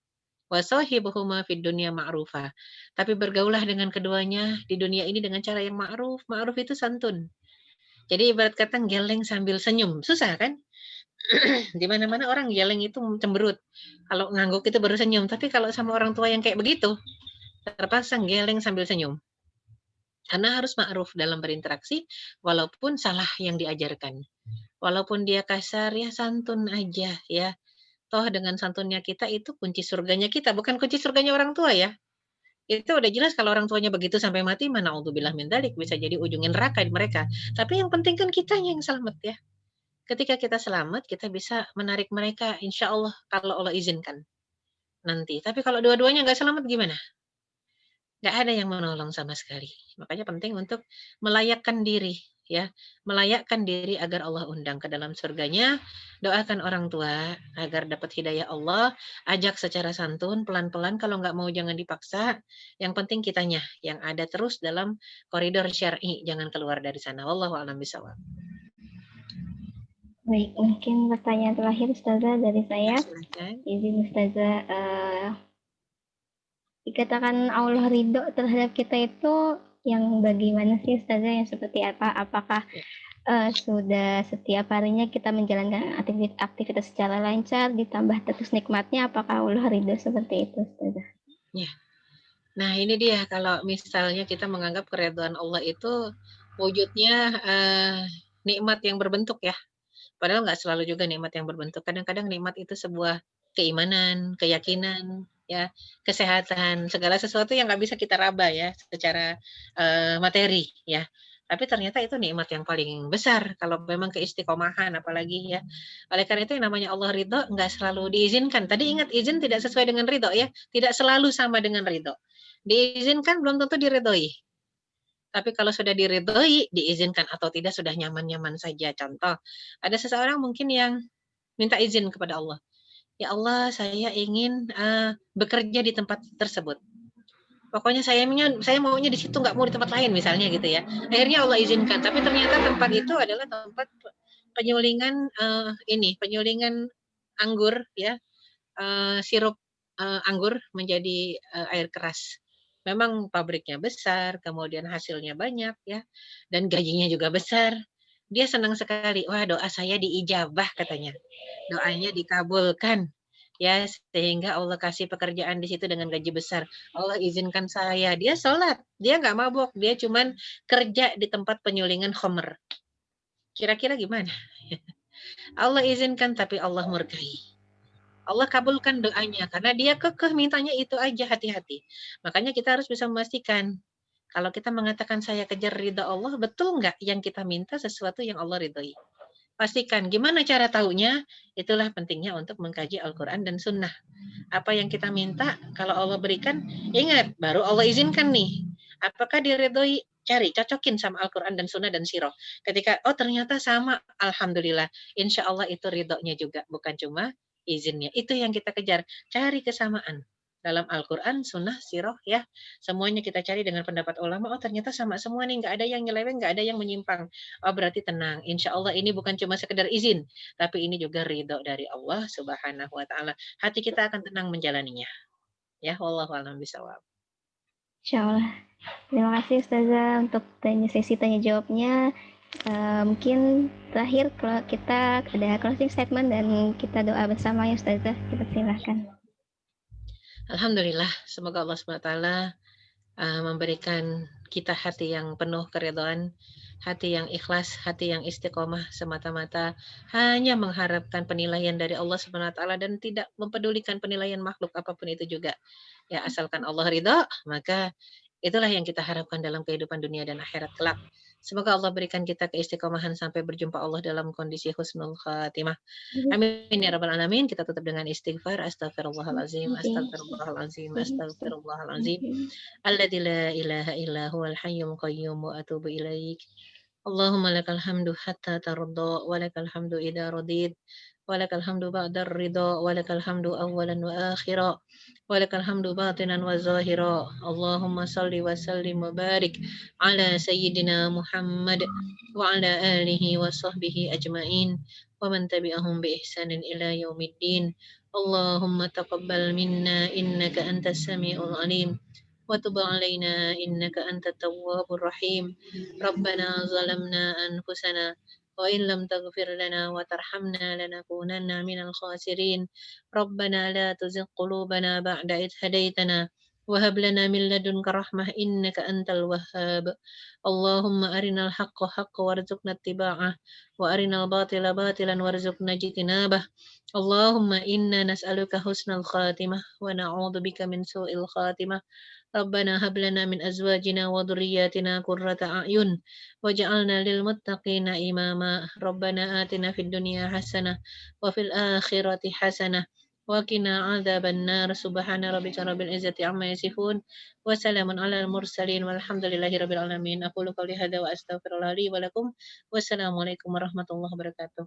Wa sahibuhuma fid dunya ma'rufa. Tapi bergaulah dengan keduanya di dunia ini dengan cara yang ma'ruf. Ma'ruf itu santun. Jadi ibarat kata geleng sambil senyum. Susah kan? Di mana-mana orang geleng itu cemberut. Kalau ngangguk itu baru senyum, tapi kalau sama orang tua yang kayak begitu, terpaksa geleng sambil senyum. Karena harus ma'ruf dalam berinteraksi, walaupun salah yang diajarkan. Walaupun dia kasar, ya santun aja ya. Toh dengan santunnya kita itu kunci surganya kita, bukan kunci surganya orang tua ya. Itu udah jelas kalau orang tuanya begitu sampai mati, mana naudzubillah min dzalik, bisa jadi ujungnya neraka di mereka. Tapi yang penting kan kitanya yang selamat ya. Ketika kita selamat, kita bisa menarik mereka insya Allah kalau Allah izinkan nanti. Tapi kalau dua-duanya nggak selamat gimana? Nggak ada yang menolong sama sekali. Makanya penting untuk melayakkan diri ya, melayakkan diri agar Allah undang ke dalam surganya. Doakan orang tua agar dapat hidayah Allah, ajak secara santun, pelan-pelan, kalau nggak mau jangan dipaksa. Yang penting kitanya yang ada terus dalam koridor syar'i, jangan keluar dari sana. Wallahu a'lam bishawab. Baik, mungkin pertanyaan terakhir Ustazah dari saya. Izin Ustazah, dikatakan Allah ridho terhadap kita itu yang bagaimana sih Ustazah, yang seperti apa? Apakah sudah setiap harinya kita menjalankan aktivitas secara lancar, ditambah terus nikmatnya, apakah Allah ridho seperti itu Ustazah? Ya. Nah ini dia, kalau misalnya kita menganggap keridhaan Allah itu wujudnya nikmat yang berbentuk ya. Padahal nggak selalu juga nikmat yang berbentuk. Kadang-kadang nikmat itu sebuah keimanan, keyakinan, ya, kesehatan, segala sesuatu yang nggak bisa kita raba ya secara materi ya. Tapi ternyata itu nikmat yang paling besar kalau memang keistiqomahan apalagi ya. Oleh karena itu yang namanya Allah ridho nggak selalu diizinkan. Tadi ingat izin tidak sesuai dengan ridho ya, tidak selalu sama dengan ridho. Diizinkan belum tentu diridhoi. Tapi kalau sudah diridhoi, diizinkan atau tidak sudah nyaman-nyaman saja. Contoh, ada seseorang mungkin yang minta izin kepada Allah. Ya Allah, saya ingin bekerja di tempat tersebut. Pokoknya saya maunya di situ, nggak mau di tempat lain misalnya gitu ya. Akhirnya Allah izinkan, tapi ternyata tempat itu adalah tempat penyulingan penyulingan anggur ya, sirup anggur menjadi air keras. Memang pabriknya besar, kemudian hasilnya banyak ya, dan gajinya juga besar. Dia senang sekali, wah doa saya diijabah katanya. Doanya dikabulkan. Ya, sehingga Allah kasih pekerjaan di situ dengan gaji besar. Allah izinkan saya. Dia sholat, dia nggak mabuk, dia cuman kerja di tempat penyulingan khomer. Kira-kira gimana? Allah izinkan tapi Allah murkai. Allah kabulkan doanya karena dia kekeh mintanya itu aja, hati-hati. Makanya kita harus bisa memastikan kalau kita mengatakan saya kejar ridha Allah, betul nggak yang kita minta sesuatu yang Allah ridhoi? Pastikan. Gimana cara taunya? Itulah pentingnya untuk mengkaji Al-Quran dan Sunnah. Apa yang kita minta, kalau Allah berikan, ingat, baru Allah izinkan nih. Apakah diridhoi? Cari, cocokin sama Al-Quran dan Sunnah dan Sirah. Ketika, oh ternyata sama, Alhamdulillah. Insya Allah itu ridhonya juga, bukan cuma izinnya. Itu yang kita kejar. Cari kesamaan. Dalam Al-Quran, Sunnah, Sirah, ya. Semuanya kita cari dengan pendapat ulama, oh ternyata sama semua nih, nggak ada yang nyeleweng, nggak ada yang menyimpang. Oh berarti tenang, insya Allah ini bukan cuma sekedar izin, tapi ini juga ridho dari Allah Subhanahu wa Ta'ala. Hati kita akan tenang menjalaninya. Ya, wallahu a'lam bishawab. Insyaallah. Terima kasih Ustazah untuk sesi tanya jawabnya. Mungkin terakhir kalau kita ada closing statement dan kita doa bersama ya Ustazah. Kita silahkan. Alhamdulillah, semoga Allah SWT memberikan kita hati yang penuh keridhaan, hati yang ikhlas, hati yang istiqomah semata-mata hanya mengharapkan penilaian dari Allah Subhanahu wa taala dan tidak mempedulikan penilaian makhluk apapun itu juga. Ya, asalkan Allah ridha, maka itulah yang kita harapkan dalam kehidupan dunia dan akhirat kelak. Semoga Allah berikan kita keistiqomahan sampai berjumpa Allah dalam kondisi husnul khatimah. Amin ya rabbal alamin. Kita tutup dengan istighfar. Astaghfirullahalazim, astaghfirullahalazim, astaghfirullahalazim. Alladzi la ilaha illa huwal hayyul qayyum wa atubu ilaik. Allahumma lakal hamdu hatta tarda wa lakal hamdu idza radid wa lakal hamdu ba'da ridha wa lakal hamdu awwalan wa akhira wa lakal hamdu batinan wa zahira. Allahumma salli wa sallim wa barik ala sayyidina Muhammad wa ala alihi wa sahbihi ajmain wa man tabi'ahum bi ihsanin ila yaumiddin. Allahumma taqabbal minna innaka antas samiul alim وتب علينا إنك أنت التواب الرحيم ربنا ظلمنا أنفسنا وإن لم تغفر لنا وترحمنا لنكونن من الخاسرين ربنا لا تزغ قلوبنا بعد إذ هديتنا وهب لنا من لدنك رحمة إنك أنت الوهاب اللهم أرنا الحق حقا وارزقنا اتباعه وأرنا الباطل باطلا وارزقنا اجتنابه اللهم إنا نسألك حسن الخاتمة ونعوذ بك من سوء الخاتمة ربنا هب لنا من أزواجنا وذرياتنا قرة أعين واجعلنا للمتقين إماما ربنا آتنا في الدنيا حسنة وفي الآخرة حسنة وقنا عذاب النار سبحان ربك رب العزة عما يصفون وسلام على المرسلين والحمد لله رب العالمين أقول قولي هذا وأستغفر الله لي ولكم والسلام عليكم ورحمة الله وبركاته.